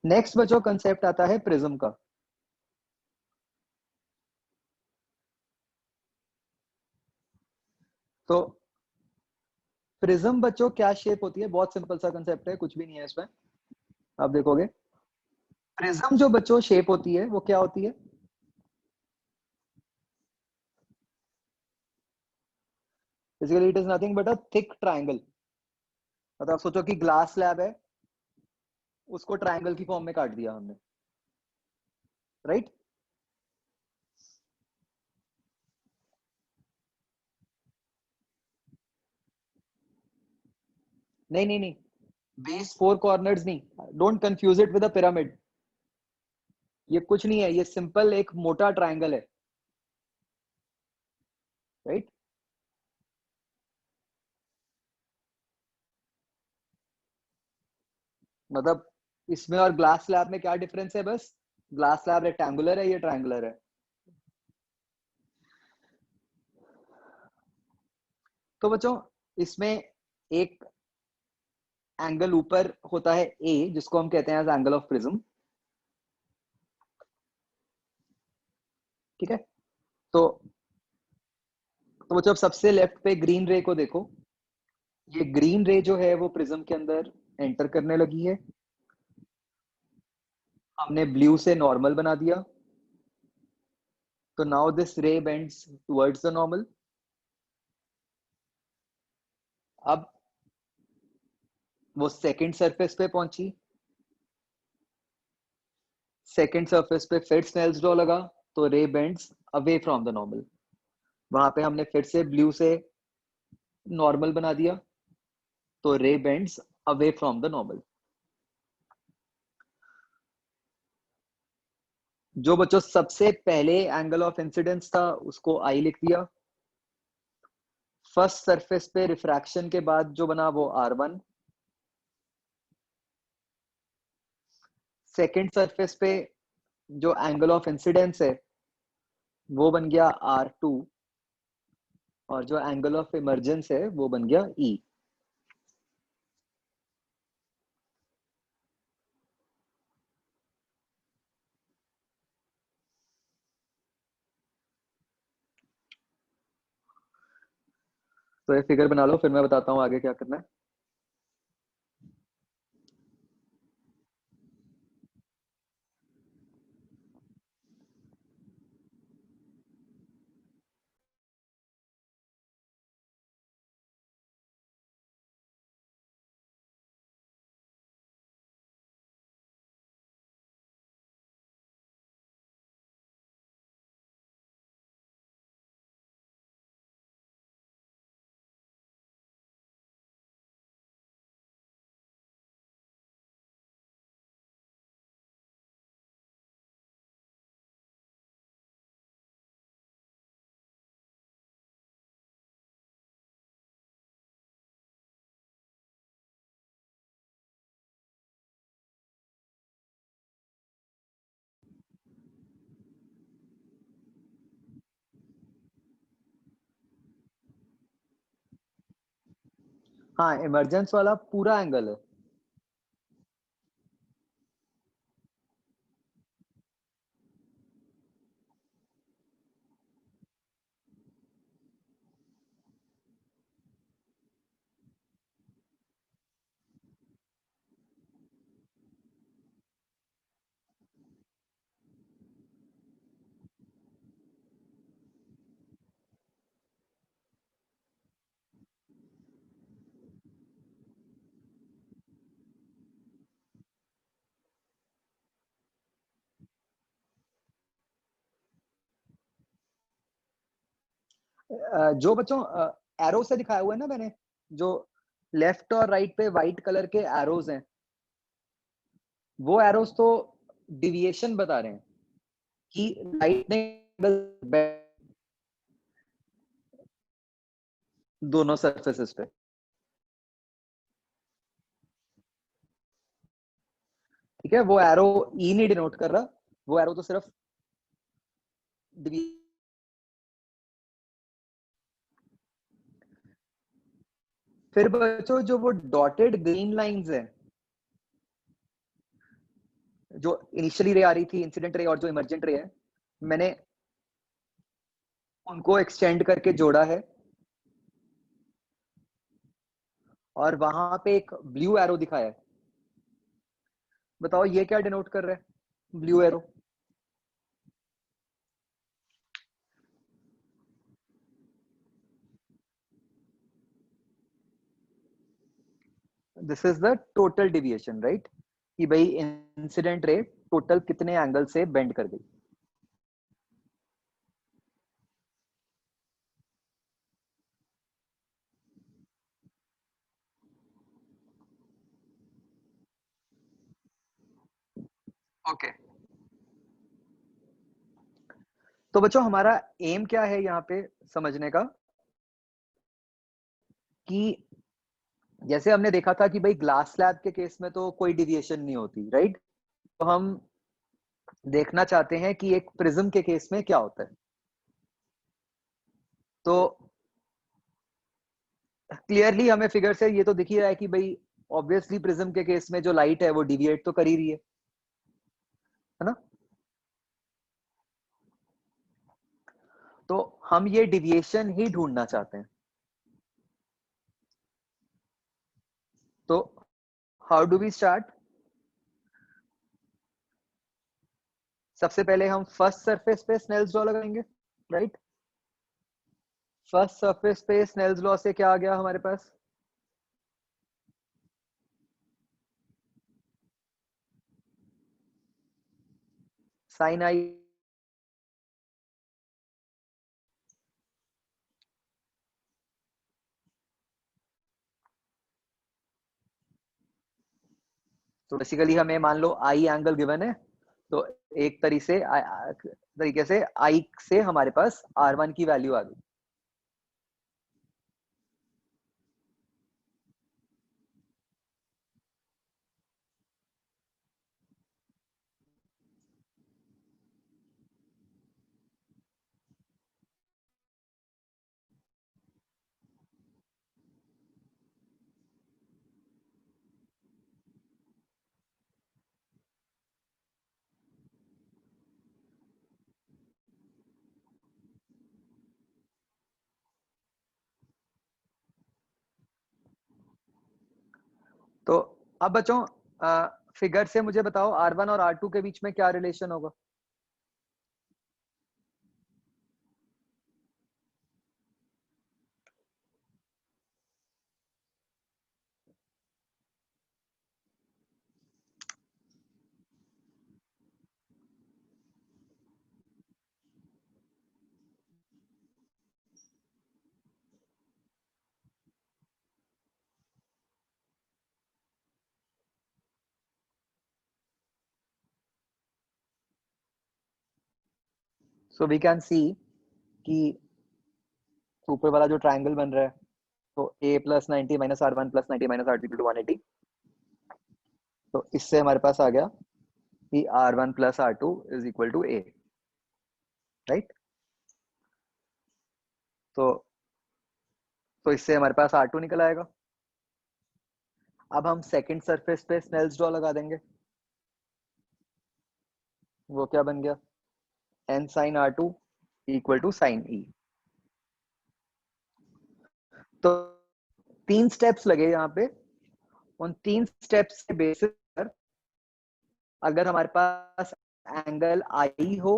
नेक्स्ट बच्चों कंसेप्ट आता है प्रिज्म का। तो प्रिज्म बच्चों क्या शेप होती है, बहुत सिंपल सा कंसेप्ट है, कुछ भी नहीं है इसमें। आप देखोगे प्रिज्म जो बच्चों शेप होती है वो क्या होती है? Basically it is nothing but a thick triangle. मतलब सोचो कि ग्लास स्लैब है, उसको ट्रायंगल की फॉर्म में काट दिया हमने, राइट? नहीं नहीं नहीं, बेस 4 कॉर्नर्स नहीं, don't confuse it with a pyramid. ये कुछ नहीं है, ये सिंपल एक मोटा ट्रायंगल है, राइट? मतलब इसमें और ग्लास स्लैब में क्या डिफरेंस है? बस ग्लास स्लैब रेक्टेंगुलर है, ये ट्रायंगुलर है। तो बच्चों इसमें एक एंगल ऊपर होता है ए, जिसको हम कहते हैं एज एंगल ऑफ प्रिज्म, ठीक है? तो बच्चों सबसे लेफ्ट पे ग्रीन रे को देखो, ये ग्रीन रे जो है वो प्रिज्म के अंदर एंटर करने लगी है, हमने ब्लू से नॉर्मल बना दिया, तो नाउ दिस रे बेंड्स टुवर्ड्स द नॉर्मल। अब वो सेकंड सरफेस पे पहुंची, सेकंड सरफेस पे फिर स्नेल्स लॉ लगा, तो ray bends away from the normal. वहां पे हमने फिर से ब्लू से नॉर्मल बना दिया, तो ray bends away from the normal. जो बच्चों सबसे पहले एंगल ऑफ इंसिडेंस था उसको आई लिख दिया। फर्स्ट सरफेस पे रिफ्रैक्शन के बाद जो बना वो R1, सेकंड सरफेस पे जो एंगल ऑफ इंसिडेंस है वो बन गया R2, और जो एंगल ऑफ इमर्जेंस है वो बन गया E। तो ये फिगर बना लो, फिर मैं बताता हूँ आगे क्या करना है। हाँ, इमरजेंस वाला पूरा एंगल है। जो बच्चों एरो से दिखाया हुआ है ना मैंने, जो लेफ्ट और राइट पे व्हाइट कलर के एरोज हैं, वो एरोज तो डिविएशन बता रहे हैं कि लाइट ने दोनों सरफेसेस पे। ठीक है, वो एरो ई नहीं डिनोट कर रहा, वो एरो तो सिर्फ फिर बच्चों जो वो डॉटेड ग्रीन लाइंस है, जो इनिशियली रे आ रही थी, इंसिडेंट रे और जो इमर्जेंट रे है, मैंने उनको एक्सटेंड करके जोड़ा है, और वहां पे एक ब्लू एरो दिखाया है। बताओ ये क्या डिनोट कर रहा है blue arrow? This is the total deviation, right? कि भाई इंसिडेंट रे टोटल कितने एंगल से बेंड कर गई। ओके, तो बच्चों हमारा एम क्या है यहाँ पे समझने का, कि जैसे हमने देखा था कि भाई ग्लास स्लैब के केस में तो कोई डिविएशन नहीं होती, राइट? तो हम देखना चाहते हैं कि एक प्रिज्म के केस में क्या होता है। तो क्लियरली हमें फिगर से ये तो दिख ही रहा है कि भाई ऑब्वियसली प्रिज्म के केस में जो लाइट है वो डिविएट तो कर ही रही है ना? तो हम ये डिविएशन ही ढूंढना चाहते हैं। तो हाउ डू वी स्टार्ट? सबसे पहले हम फर्स्ट सरफेस पे स्नेल्स लॉ लगाएंगे, राइट? फर्स्ट सरफेस पे स्नेल्स लॉ से क्या आ गया हमारे पास? साइन आई तो बेसिकली हमें मान लो आई एंगल गिवन है, तो एक तरीके से आई से हमारे पास R1 की वैल्यू आ गई। तो अब बच्चों फिगर से मुझे बताओ R1 और R2 के बीच में क्या रिलेशन होगा? सो वी कैन सी कि ऊपर वाला जो ट्राइंगल बन रहा है, तो a plus 90 minus R1 plus 90 minus R2 to 180, तो इससे हमारे पास आ गया कि R1 plus R2 is equal to a, right? तो इससे हमारे पास R2 निकल आएगा। अब हम सेकंड सरफेस पे स्नेल्स लॉ लगा देंगे। वो क्या बन गया? n sin R2 equal to sine E। तो 3 स्टेप्स लगे यहाँ पे। उन 3 स्टेप्स के बेसिस पर अगर हमारे पास एंगल आई हो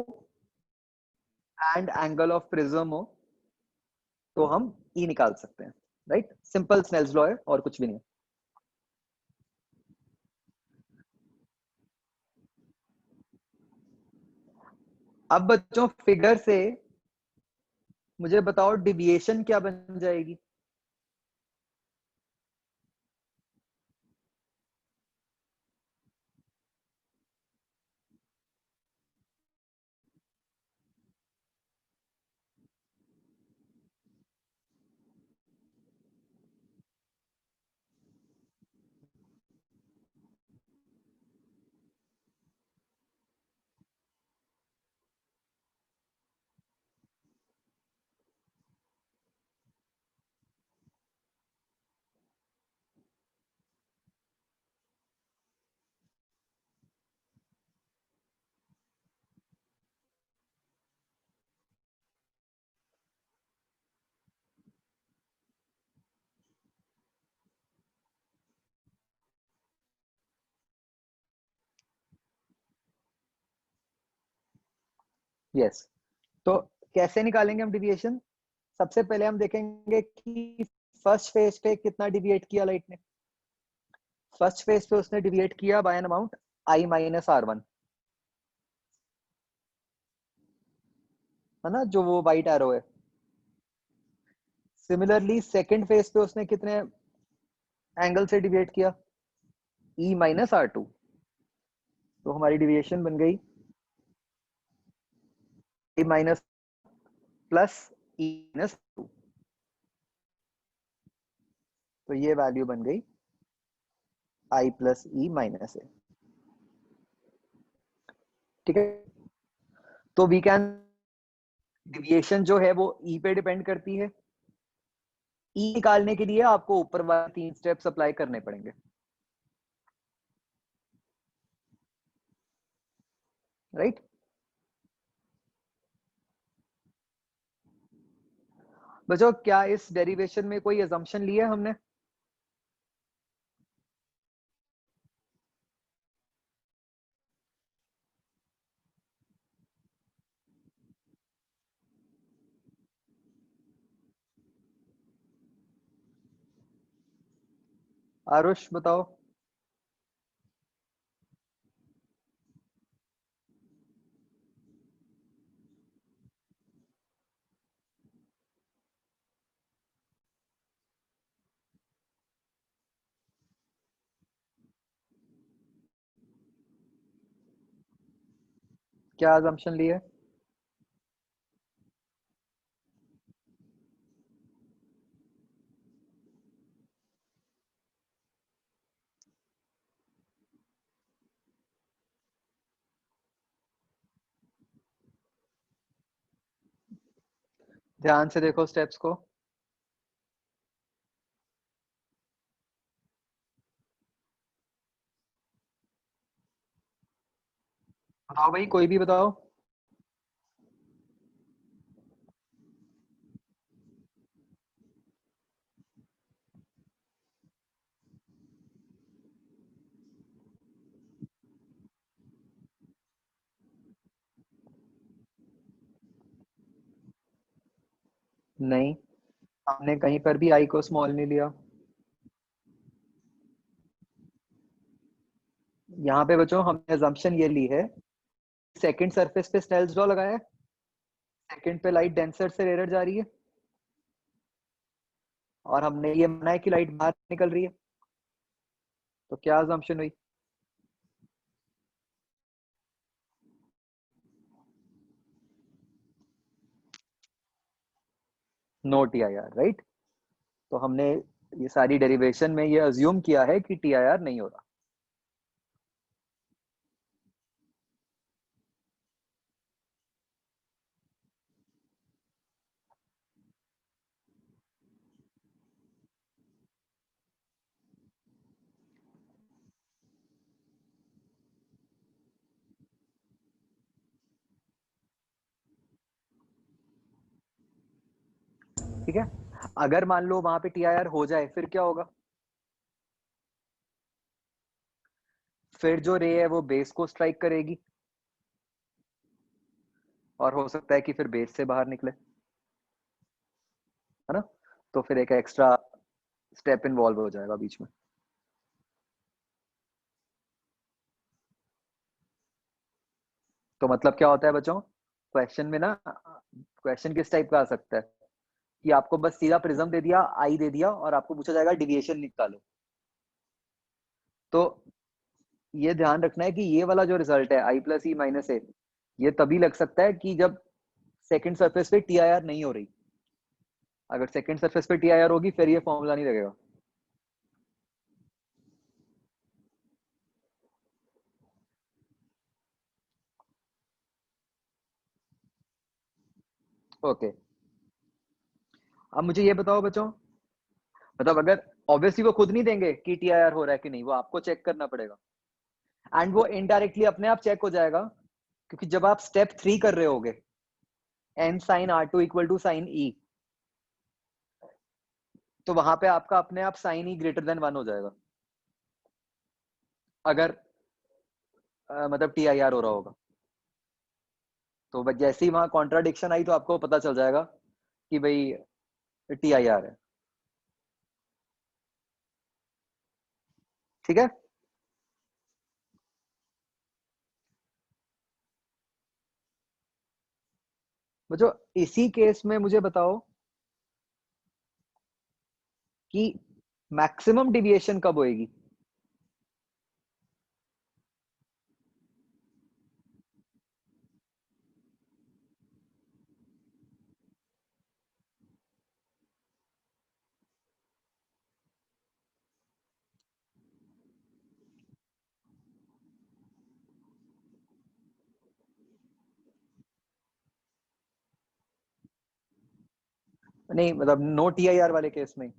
एंड एंगल ऑफ प्रिज्म हो, तो हम E निकाल सकते हैं, राइट? सिंपल स्नेल्स लॉ है और कुछ भी नहीं। अब बच्चों फिगर से मुझे बताओ डिविएशन क्या बन जाएगी? यस, तो कैसे निकालेंगे हम डिविएशन? सबसे पहले हम देखेंगे कि फर्स्ट फेज पे कितना डिविएट किया लाइट ने। फर्स्ट फेज पे उसने डिविएट किया by an amount I minus R1, है ना, जो वो वाइट एरो है। सिमिलरली सेकंड फेज पे उसने कितने एंगल से डिविएट किया? E minus R2। तो हमारी डिविएशन बन गई I minus plus E minus 2। तो ये वैल्यू बन गई I plus E minus A। ठीक है, तो वी कैन, डिविएशन जो है वो E पे डिपेंड करती है। E निकालने के लिए आपको ऊपर वाले 3 स्टेप्स अप्लाई करने पड़ेंगे, राइट? बच्चों, क्या इस डेरिवेशन में कोई अजम्पशन लिया हमने? आरुष बताओ। क्या अजम्पशन लिए? ध्यान से देखो स्टेप्स को। बताओ भाई, कोई भी बताओ। नहीं, हमने कहीं पर भी I को स्मॉल नहीं लिया। यहाँ पे बच्चों हमने अजम्पशन ये ली है, सेकंड सरफेस पे स्नेल्स लॉ लगाया है, सेकंड पे लाइट डेंसर से रेयर जा रही है, और हमने ये माना है कि लाइट बाहर निकल रही है। तो क्या अजम्पशन हुई? No TIR, right? तो हमने ये सारी डेरिवेशन में ये अज्यूम किया है कि TIR नहीं हो रहा। ठीक है, अगर मान लो वहां पे TIR हो जाए, फिर क्या होगा? फिर जो रे है वो बेस को स्ट्राइक करेगी, और हो सकता है कि फिर बेस से बाहर निकले, है ना? तो फिर एक एक्स्ट्रा स्टेप इन्वॉल्व हो जाएगा बीच में। तो मतलब क्या होता है बच्चों? क्वेश्चन में ना, क्वेश्चन किस टाइप का आ सकता है कि आपको बस सीधा प्रिज्म दे दिया, आई दे दिया, और आपको पूछा जाएगा डिविएशन निकालो। तो ये ध्यान रखना है कि ये वाला जो रिजल्ट है आई प्लस ई माइनस ए, ये तभी लग सकता है कि जब सेकंड सरफेस पे टी आई आर नहीं हो रही। अगर सेकंड सरफेस पे टी आई आर होगी फिर ये फॉर्मूला नहीं लगेगा। ओके, अब मुझे ये बताओ बच्चों, मतलब अगर ऑब्वियसली वो खुद नहीं देंगे कि टी आई आर हो रहा है कि नहीं, वो आपको चेक करना पड़ेगा, एंड वो इनडायरेक्टली अपने आप चेक हो जाएगा, क्योंकि जब आप स्टेप 3 कर रहे होगे, n sin r2 equal to sine e, तो वहां पे आपका अपने आप साइन e ग्रेटर देन 1 हो जाएगा, अगर मतलब टी आई आर हो रहा होगा। तो बस जैसे ही वहां कॉन्ट्राडिक्शन आई तो आपको पता चल जाएगा कि भाई टी आई आर है। ठीक है, बच्चों इसी केस में मुझे बताओ कि मैक्सिमम डिविएशन कब होएगी। नहीं मतलब नो टी आई आर वाले केस में,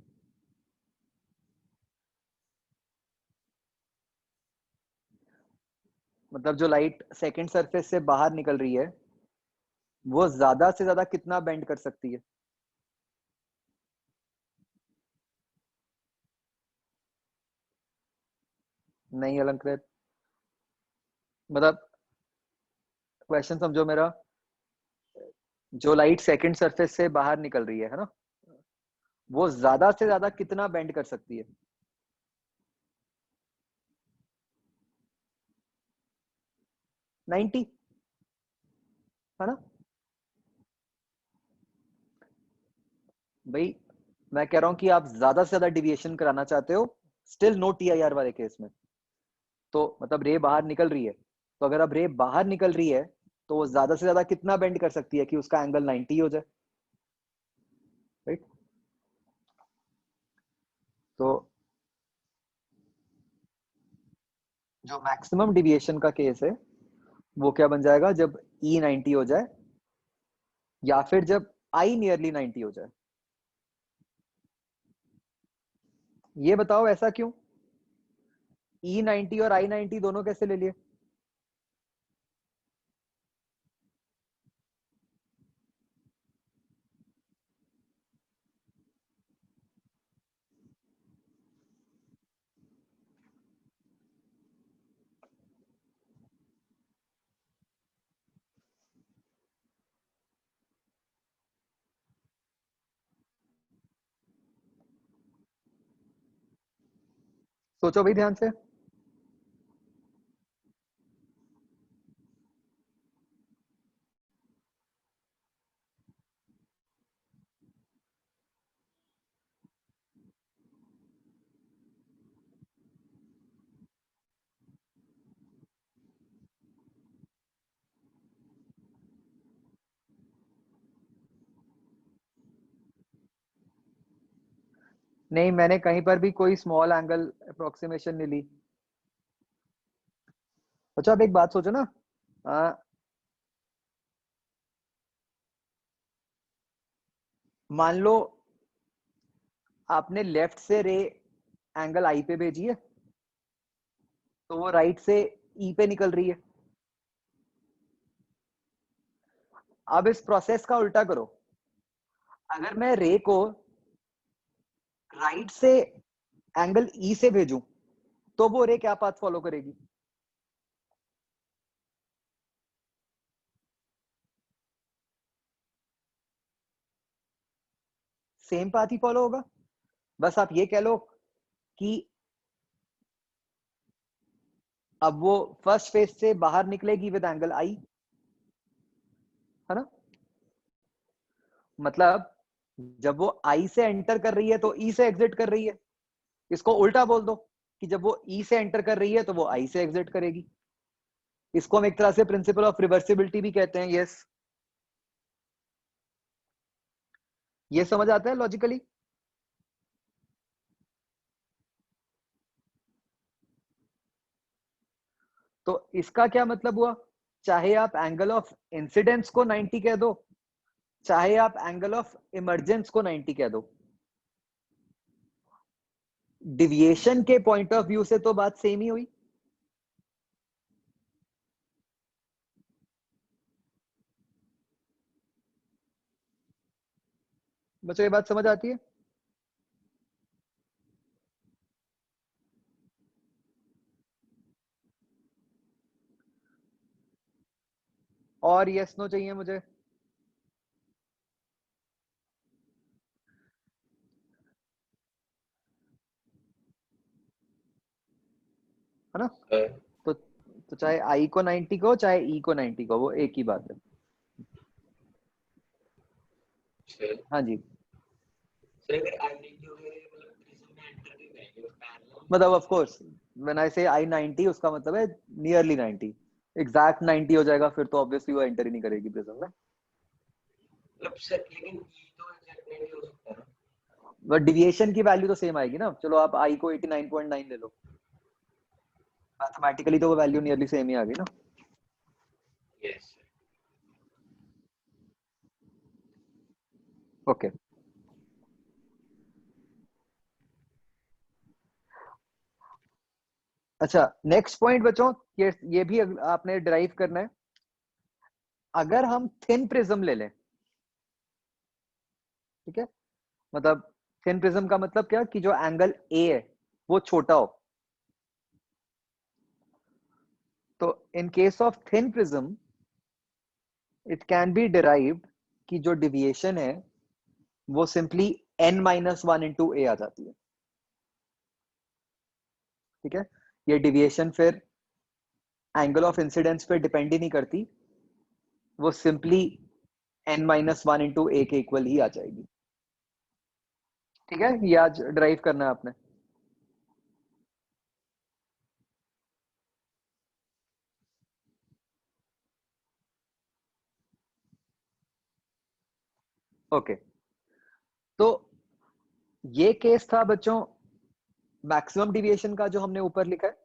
मतलब जो लाइट सेकंड सरफेस से बाहर निकल रही है वो ज्यादा से ज्यादा कितना बेंड कर सकती है। नहीं अलंकृत, मतलब क्वेश्चन समझो मेरा, जो लाइट सेकंड सरफेस से बाहर निकल रही है ना, वो ज्यादा से ज्यादा कितना बेंड कर सकती है। 90, है ना भाई। मैं कह रहा हूं कि आप ज्यादा से ज्यादा डिविएशन कराना चाहते हो still no T I R वाले केस में, तो मतलब रे बाहर निकल रही है, तो अगर अब रे बाहर निकल रही है तो वो ज्यादा से ज्यादा कितना बेंड कर सकती है कि उसका एंगल 90 हो जाए, राइट। तो जो मैक्सिमम डिविएशन का केस है वो क्या बन जाएगा, जब ई 90 हो जाए या फिर जब आई नियरली 90 हो जाए। ये बताओ ऐसा क्यों, ई 90 और आई 90 दोनों कैसे ले लिए। सोचो भाई ध्यान से। नहीं मैंने कहीं पर भी कोई स्मॉल एंगल अप्रोक्सीमेशन नहीं ली। अच्छा अब एक बात सोचो ना, मान लो आपने लेफ्ट से रे एंगल आई पे भेजी है, तो वो राइट से ई पे निकल रही है। अब इस प्रोसेस का उल्टा करो, अगर मैं रे को राइट से एंगल ई से भेजूं तो वो रे क्या पाथ फॉलो करेगी। सेम पाथ ही फॉलो होगा, बस आप ये कह लो कि अब वो फर्स्ट फेज से बाहर निकलेगी विद एंगल आई, है ना? मतलब जब वो आई से एंटर कर रही है तो ई से एग्जिट कर रही है। इसको उल्टा बोल दो कि जब वो ई से एंटर कर रही है तो वो आई से एग्जिट करेगी। इसको हम एक तरह से प्रिंसिपल ऑफ रिवर्सिबिलिटी भी कहते हैं। यस, ये समझ आता है लॉजिकली? तो इसका क्या मतलब हुआ? चाहे आप एंगल ऑफ इंसिडेंस को 90 कह दो, चाहे आप एंगल ऑफ इमरजेंस को 90 कह दो, डिविएशन के पॉइंट ऑफ व्यू से तो बात सेम ही हुई। बच्चों ये बात समझ आती है? और यस नो चाहिए मुझे। है ना? तो चाहे आई को 90 को चाहे ई को 90 को, वो एक ही बात है। हाँ जी, मतलब ऑफ कोर्स व्हेन आई से आई 90 उसका मतलब है नियरली 90। एग्जैक्ट 90 हो जाएगा फिर तो ऑब्वियसली वो एंटर ही नहीं करेगी प्रिज्म में। मतलब सर लेकिन ई तो एग्जैक्ट नहीं हो सकता ना। बट डिविएशन की वैल्यू तो सेम आएगी ना। चलो आप आई को 89.9 ले लो, मैथमेटिकली तो वो वैल्यू नियरली सेम ही आ गई ना। यस ओके अच्छा, नेक्स्ट पॉइंट बच्चों, ये भी आपने डिराइव करना है। अगर हम थिन प्रिज्म ले लें, ठीक है, मतलब थिन प्रिज्म का मतलब क्या कि जो एंगल ए है वो छोटा हो। तो in case of thin prism it can be derived कि जो डिविएशन है वो सिंपली n-1 इंटू ए आ जाती है। ठीक है, ये डिविएशन फिर एंगल ऑफ इंसिडेंस पे डिपेंड ही नहीं करती, वो सिंपली n-1 इंटू ए के इक्वल ही आ जाएगी। ठीक है, ये आज ड्राइव करना है आपने। ओके तो ये केस था बच्चों मैक्सिमम डिविएशन का जो हमने ऊपर लिखा है।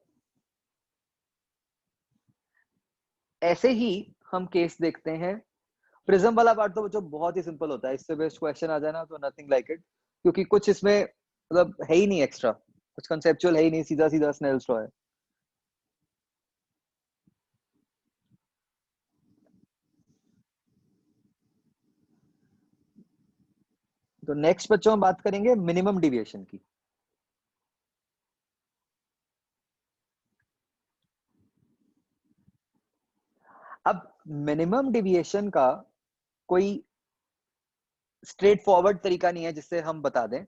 ऐसे ही हम केस देखते हैं, प्रिज्म वाला पार्ट तो बच्चों बहुत ही सिंपल होता है, इससे बेस्ट क्वेश्चन आ जाना तो नथिंग लाइक इट, क्योंकि कुछ इसमें मतलब है ही नहीं एक्स्ट्रा, कुछ कंसेप्चुअल है ही नहीं, सीधा सीधा स्नेल्स लॉ है। तो नेक्स्ट बच्चों हम बात करेंगे मिनिमम डिविएशन की। अब मिनिमम डिविएशन का कोई स्ट्रेट फॉरवर्ड तरीका नहीं है जिससे हम बता दें,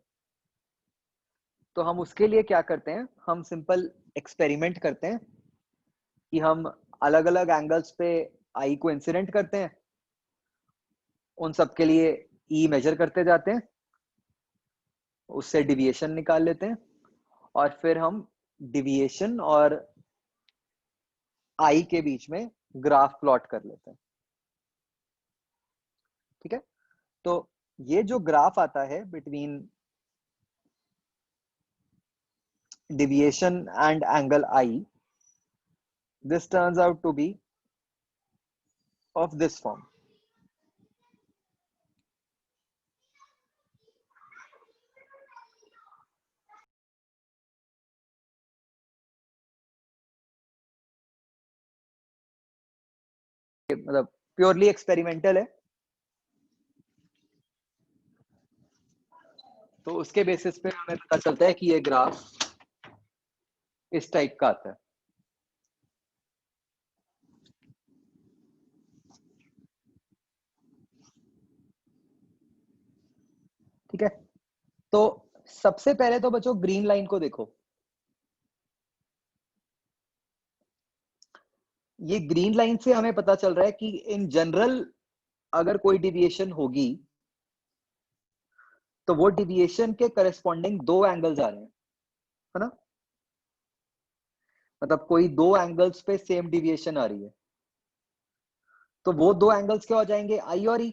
तो हम उसके लिए क्या करते हैं, हम सिंपल एक्सपेरिमेंट करते हैं कि हम अलग अलग एंगल्स पे आई को इंसिडेंट करते हैं, उन सब के लिए ई मेजर करते जाते हैं, उससे डिविएशन निकाल लेते हैं, और फिर हम डिविएशन और आई के बीच में ग्राफ प्लॉट कर लेते हैं। ठीक है, तो ये जो ग्राफ आता है between deviation and angle I, this turns out to be of this form. मतलब प्योरली एक्सपेरिमेंटल है, तो उसके बेसिस पे हमें पता चलता है कि ये ग्राफ इस टाइप का आता है। ठीक है, तो सबसे पहले तो बच्चों ग्रीन लाइन को देखो। ये ग्रीन लाइन से हमें पता चल रहा है कि इन जनरल अगर कोई डिविएशन होगी तो वो डिविएशन के करस्पॉन्डिंग दो एंगल्स आ रहे हैं, है ना? मतलब कोई दो एंगल्स पे सेम डिविएशन आ रही है, तो वो दो एंगल्स क्या हो जाएंगे? आई और ई,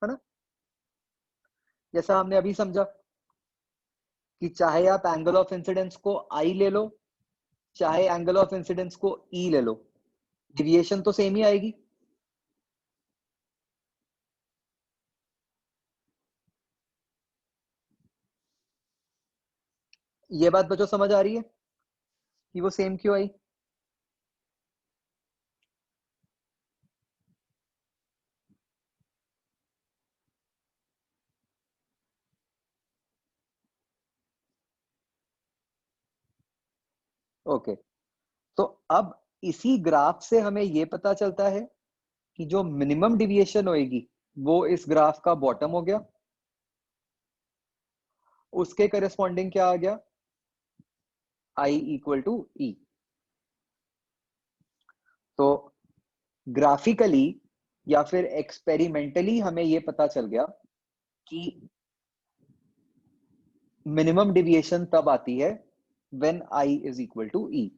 है ना? जैसा हमने अभी समझा कि चाहे आप एंगल ऑफ इंसिडेंस को आई ले लो, चाहे एंगल ऑफ इंसिडेंस को ई ले लो, डिविएशन तो सेम ही आएगी। ये बात बच्चों समझ आ रही है कि वो सेम क्यों आई? ओके, तो अब इसी ग्राफ से हमें ये पता चलता है कि जो मिनिमम डिविएशन होएगी वो इस ग्राफ का बॉटम हो गया, उसके करस्पॉन्डिंग क्या आ गया? I equal to E. तो ग्राफिकली या फिर एक्सपेरिमेंटली हमें ये पता चल गया कि मिनिमम डिविएशन तब आती है when I is equal to E.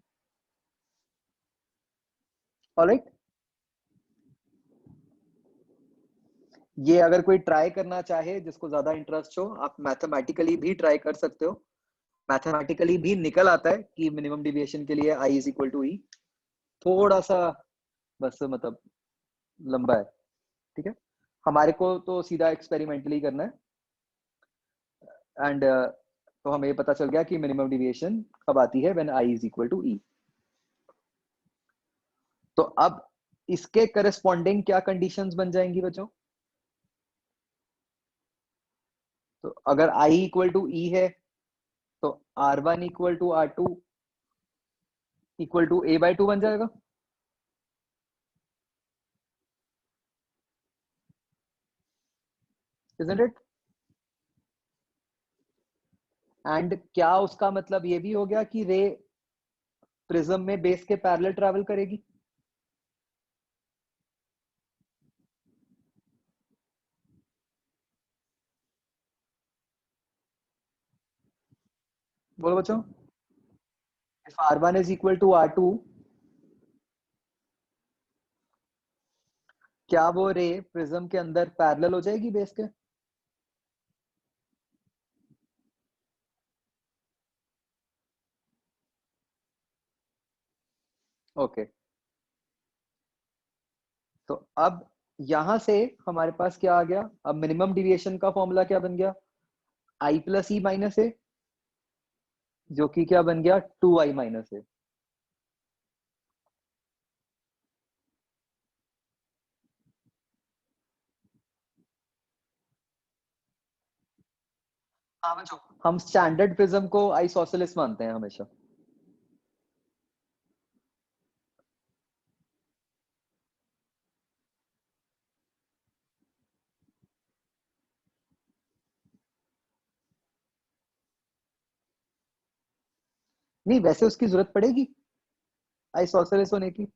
Alright, ये अगर कोई ट्राई करना चाहे, जिसको ज्यादा इंटरेस्ट हो, आप मैथमेटिकली भी ट्राई कर सकते हो। मैथमेटिकली भी निकल आता है कि मिनिमम डिविएशन के लिए आई इज इक्वल टू ई। थोड़ा सा बस मतलब लंबा है, ठीक है? हमारे को तो सीधा एक्सपेरिमेंटली करना है, एंड तो हमें पता चल गया कि मिनिमम डिविएशन कब आती है? When I is equal to E. तो अब इसके करस्पॉन्डिंग क्या कंडीशंस बन जाएंगी बच्चों? तो अगर आई इक्वल टू ई है तो R1 equal to R2 equal to A/2 बन जाएगा। Isn't it? एंड क्या उसका मतलब ये भी हो गया कि रे प्रिज्म में बेस के पैरेलल ट्रैवल करेगी? बोलो बच्चों, if R1 is equal to R2, क्या वो रे प्रिज्म के अंदर पैरेलल हो जाएगी बेस के? ओके, तो अब यहां से हमारे पास क्या आ गया? अब मिनिमम डिविएशन का फॉर्मूला क्या बन गया? आई प्लस ई माइनस ए, जो कि क्या बन गया? 2i माइनस ए। हाँ बच्चों, हम स्टैंडर्ड प्रिज्म को आइसोसेलेस मानते हैं हमेशा। नहीं, वैसे उसकी जरूरत पड़ेगी आइसोसेलेस होने की।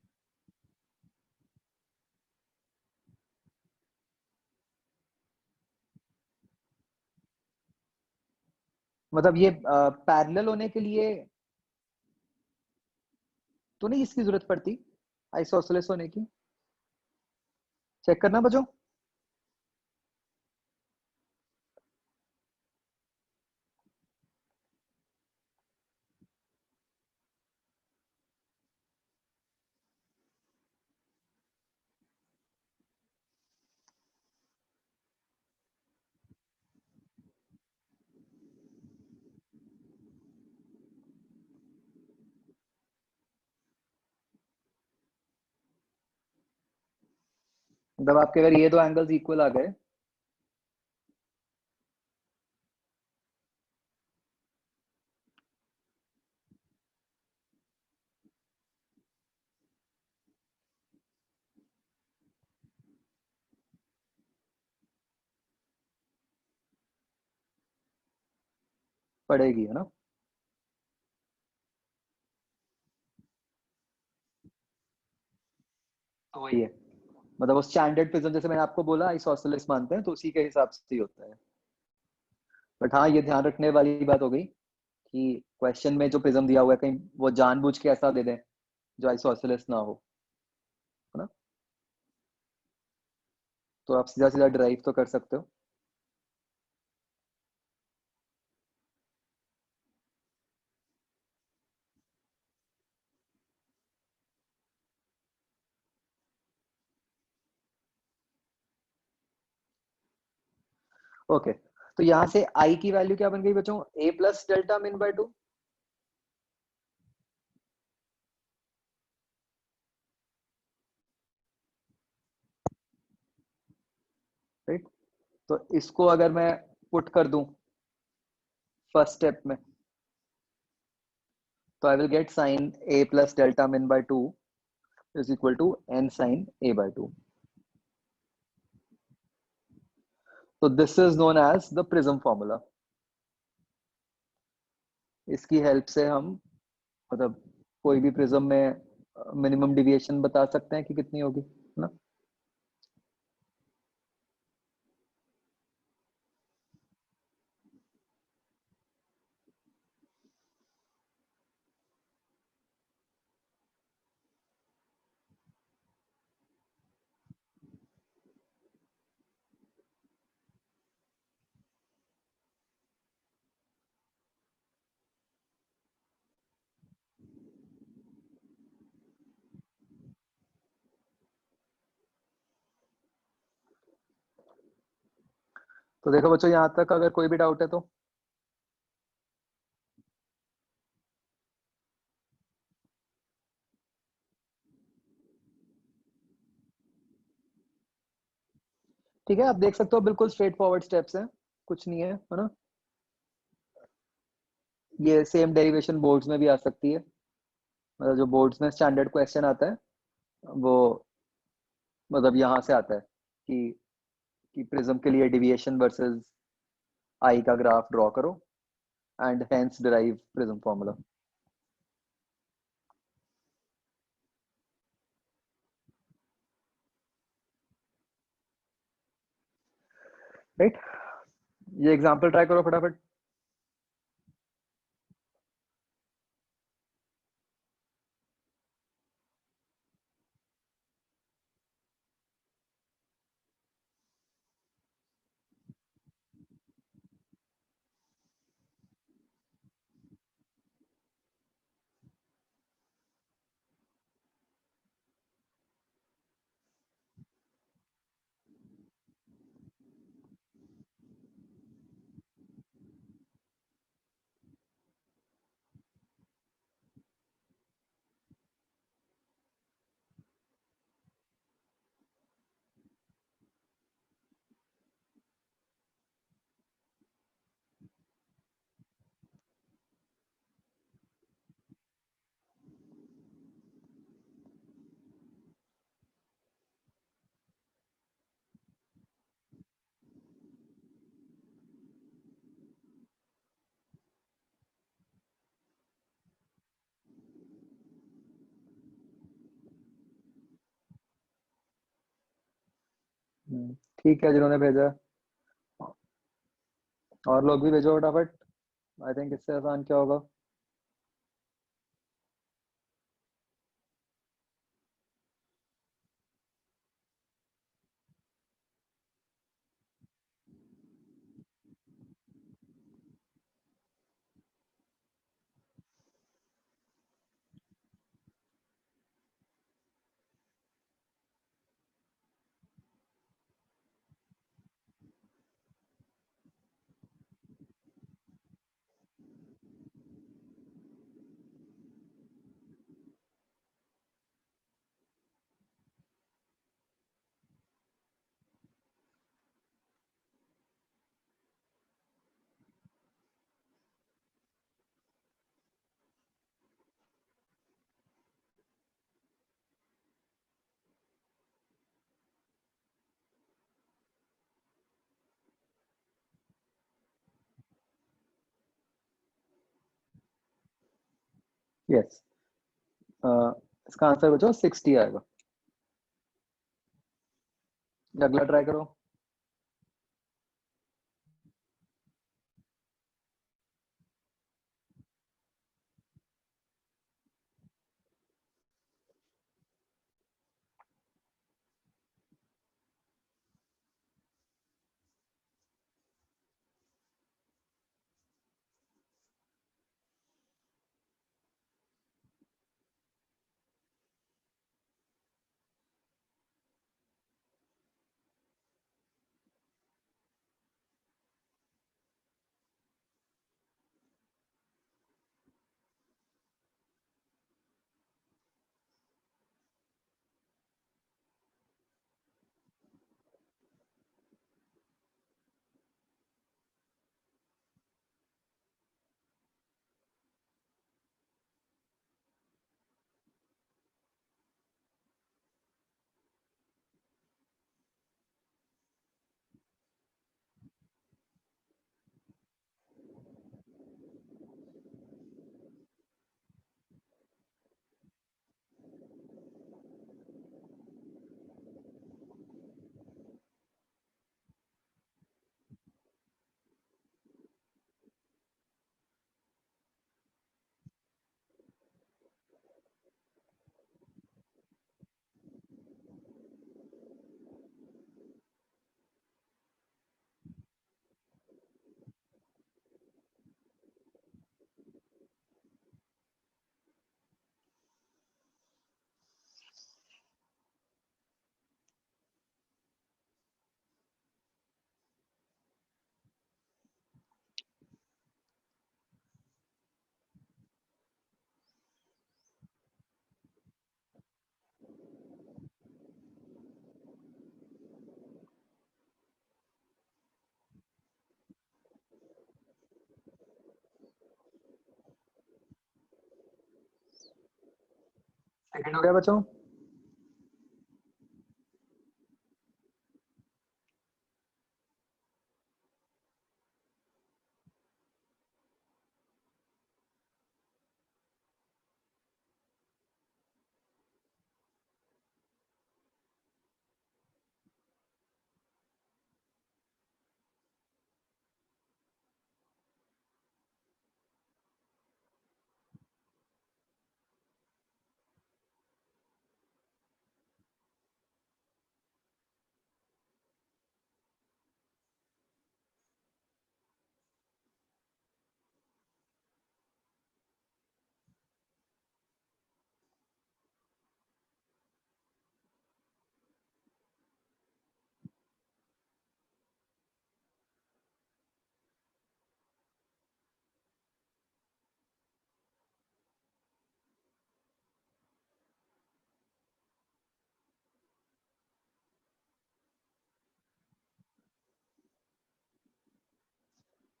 मतलब ये पैरेलल होने के लिए तो नहीं इसकी जरूरत पड़ती आइसोसेलेस होने की। चेक करना बच्चों। मतलब आपके अगर ये दो एंगल्स इक्वल आ गए, पड़ेगी, है ना? तो वही है, मतलब वो स्टैंडर्ड प्रिज्म जैसे मैंने आपको बोला आइसोसेलेस मानते हैं, तो उसी के हिसाब से ही होता है। बट हाँ, ये ध्यान रखने वाली बात हो गई कि क्वेश्चन में जो प्रिज्म दिया हुआ है कहीं वो जानबूझ के ऐसा दे दें जो आइसोसेलेस ना हो, है ना। तो आप सीधा सीधा ड्राइव तो कर सकते हो। ओके, तो यहाँ से आई की वैल्यू क्या बन गई बच्चों, a plus delta min by 2। Right, तो इसको अगर मैं पुट कर दूं फर्स्ट स्टेप में, तो I will get sine a plus delta min by 2 is equal to n sine a by 2। तो this is known as the prism formula. इसकी हेल्प से हम मतलब कोई भी प्रिज्म में मिनिमम डिविएशन बता सकते हैं कि कितनी होगी, है ना। तो देखो बच्चों, यहाँ तक अगर कोई भी डाउट है तो ठीक है, आप देख सकते हो बिल्कुल स्ट्रेट फॉरवर्ड स्टेप्स हैं, कुछ नहीं है ना। ये सेम डेरिवेशन बोर्ड्स में भी आ सकती है, मतलब जो बोर्ड्स में स्टैंडर्ड क्वेश्चन आता है वो मतलब यहाँ से आता है कि प्रिज्म के लिए डिविएशन वर्सेस आई का ग्राफ ड्रॉ करो and hence derive prism formula. Right, ये एग्जांपल ट्राई करो फटाफट। ठीक है, जिन्होंने भेजा, और लोग भी भेजो फटाफट। आई थिंक इससे आसान क्या होगा। यस, इसका आंसर बच्चों 60 आएगा। अगला ट्राई करो। सेकंड हो गया बच्चों?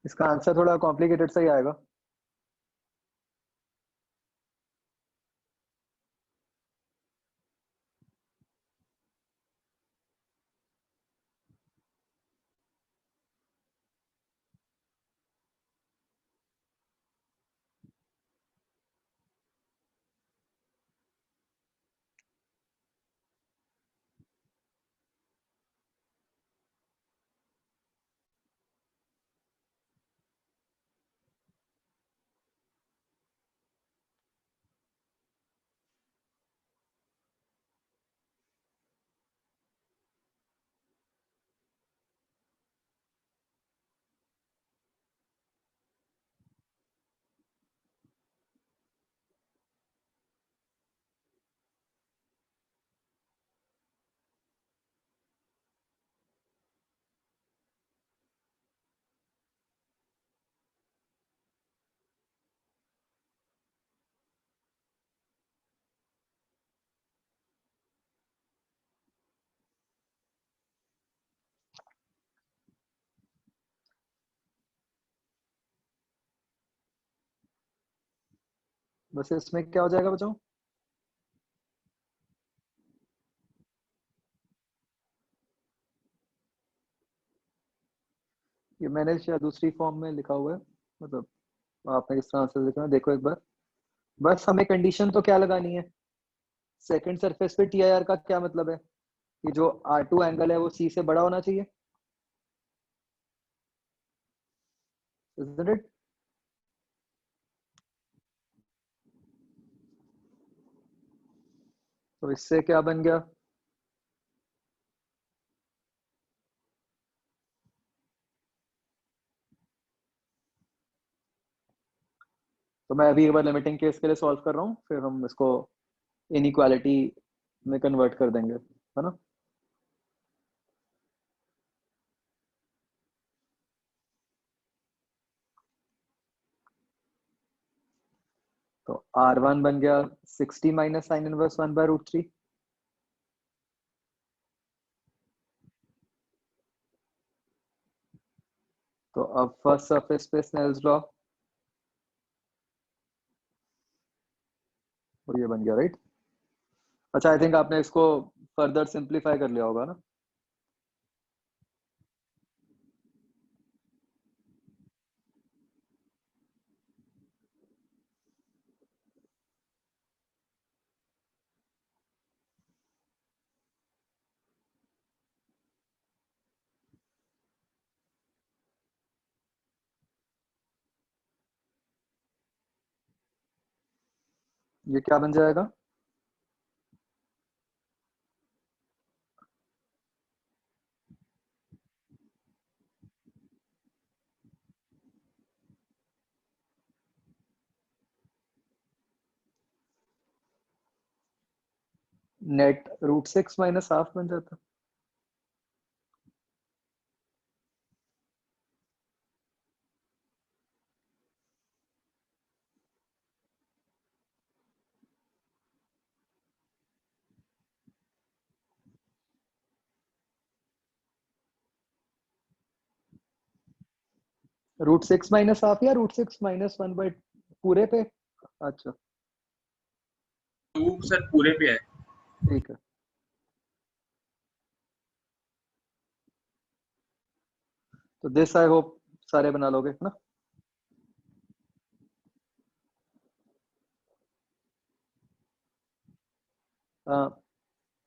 इसका आंसर थोड़ा कॉम्प्लिकेटेड सा ही आएगा। बस इसमें क्या हो जाएगा बच्चों? ये मैंने शायद दूसरी फॉर्म में लिखा हुआ है, मतलब आपने किस तरह से लिखा है देखो एक बार। बस हमें कंडीशन तो क्या लगानी है, सेकंड सरफेस पे टी आई आर का क्या मतलब है? कि जो R2 एंगल है वो C से बड़ा होना चाहिए, isn't it? तो इससे क्या बन गया? तो मैं अभी एक बार लिमिटिंग केस के लिए सॉल्व कर रहा हूँ, फिर हम इसको इनइक्वालिटी में कन्वर्ट कर देंगे, है ना? तो R1 बन गया 60 माइनस साइन इनवर्स 1/√3। तो अब फर्स्ट सरफेस पे स्नेल्स लॉ, और ये बन गया, राइट? अच्छा, आई थिंक आपने इसको फर्दर सिंप्लीफाई कर लिया होगा ना? ये क्या बन जाएगा? नेट √6 माइनस हाफ बन जाता। √6 माइनस हाफ या √6 माइनस 1 पूरे पे? अच्छा, 2 सर पूरे पे है। ठीक है। तो दिस आई होप सारे बना लोगे ना?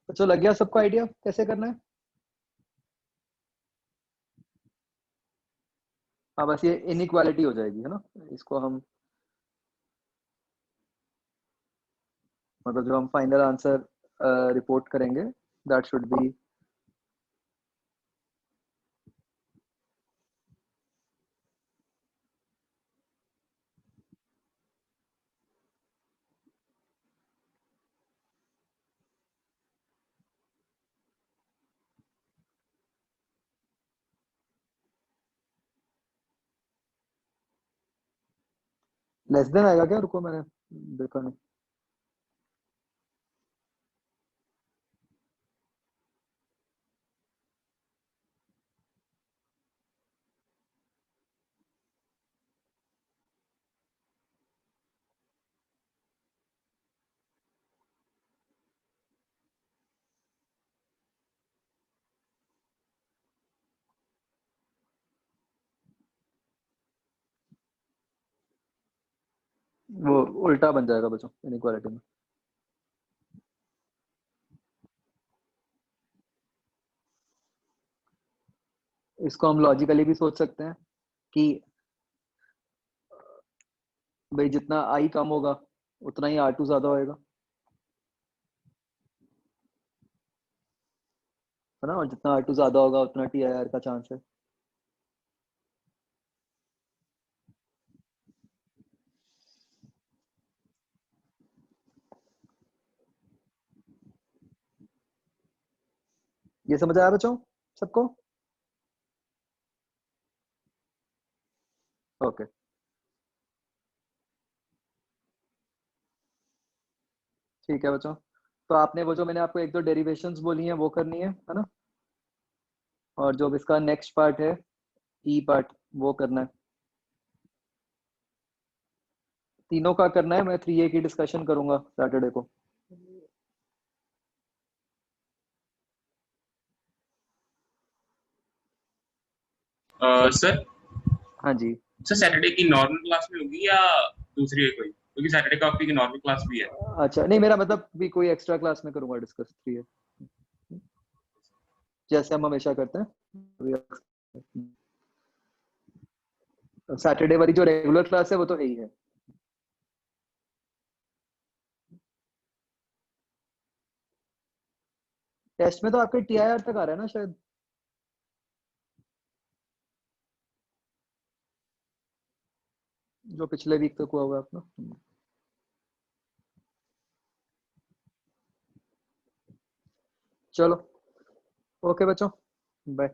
तो लग गया सबको आइडिया कैसे करना है? हाँ, बस ये इनइक्वालिटी हो जाएगी, है ना? इसको हम मतलब जो हम फाइनल आंसर रिपोर्ट करेंगे, that should be less than आएगा क्या? रुको, मैंने देखा नहीं। वो उल्टा बन जाएगा बच्चों इनइक्वालिटी में। इसको हम लॉजिकली भी सोच सकते हैं कि भाई जितना आई कम होगा उतना ही R2 ज्यादा होएगा, है ना? और जितना R2 ज्यादा होगा उतना TIR का चांस है। ये समझ आया बच्चों सबको? ओके, ठीक है बच्चों। तो आपने वो जो मैंने आपको एक दो डेरिवेशंस बोली हैं वो करनी है ना? और जो इसका नेक्स्ट पार्ट है, ई पार्ट, वो करना है। तीनों का करना है। मैं 3A की डिस्कशन करूंगा सैटरडे को। सर हाँ जी, सर सैटरडे की नॉर्मल क्लास में होगी या दूसरी है कोई? क्योंकि सैटरडे को आपकी नॉर्मल क्लास भी है। अच्छा, नहीं मेरा मतलब भी कोई एक्स्ट्रा क्लास में करूंगा डिस्कस 3A। जैसे हम हमेशा करते हैं। सैटरडे वाली जो रेगुलर क्लास है वो तो है ही है। टेस्ट में तो आपके TIR तक आ रहा है ना शायद। जो पिछले वीक तक हुआ हुआ है अपना। चलो ओके बच्चों, बाय।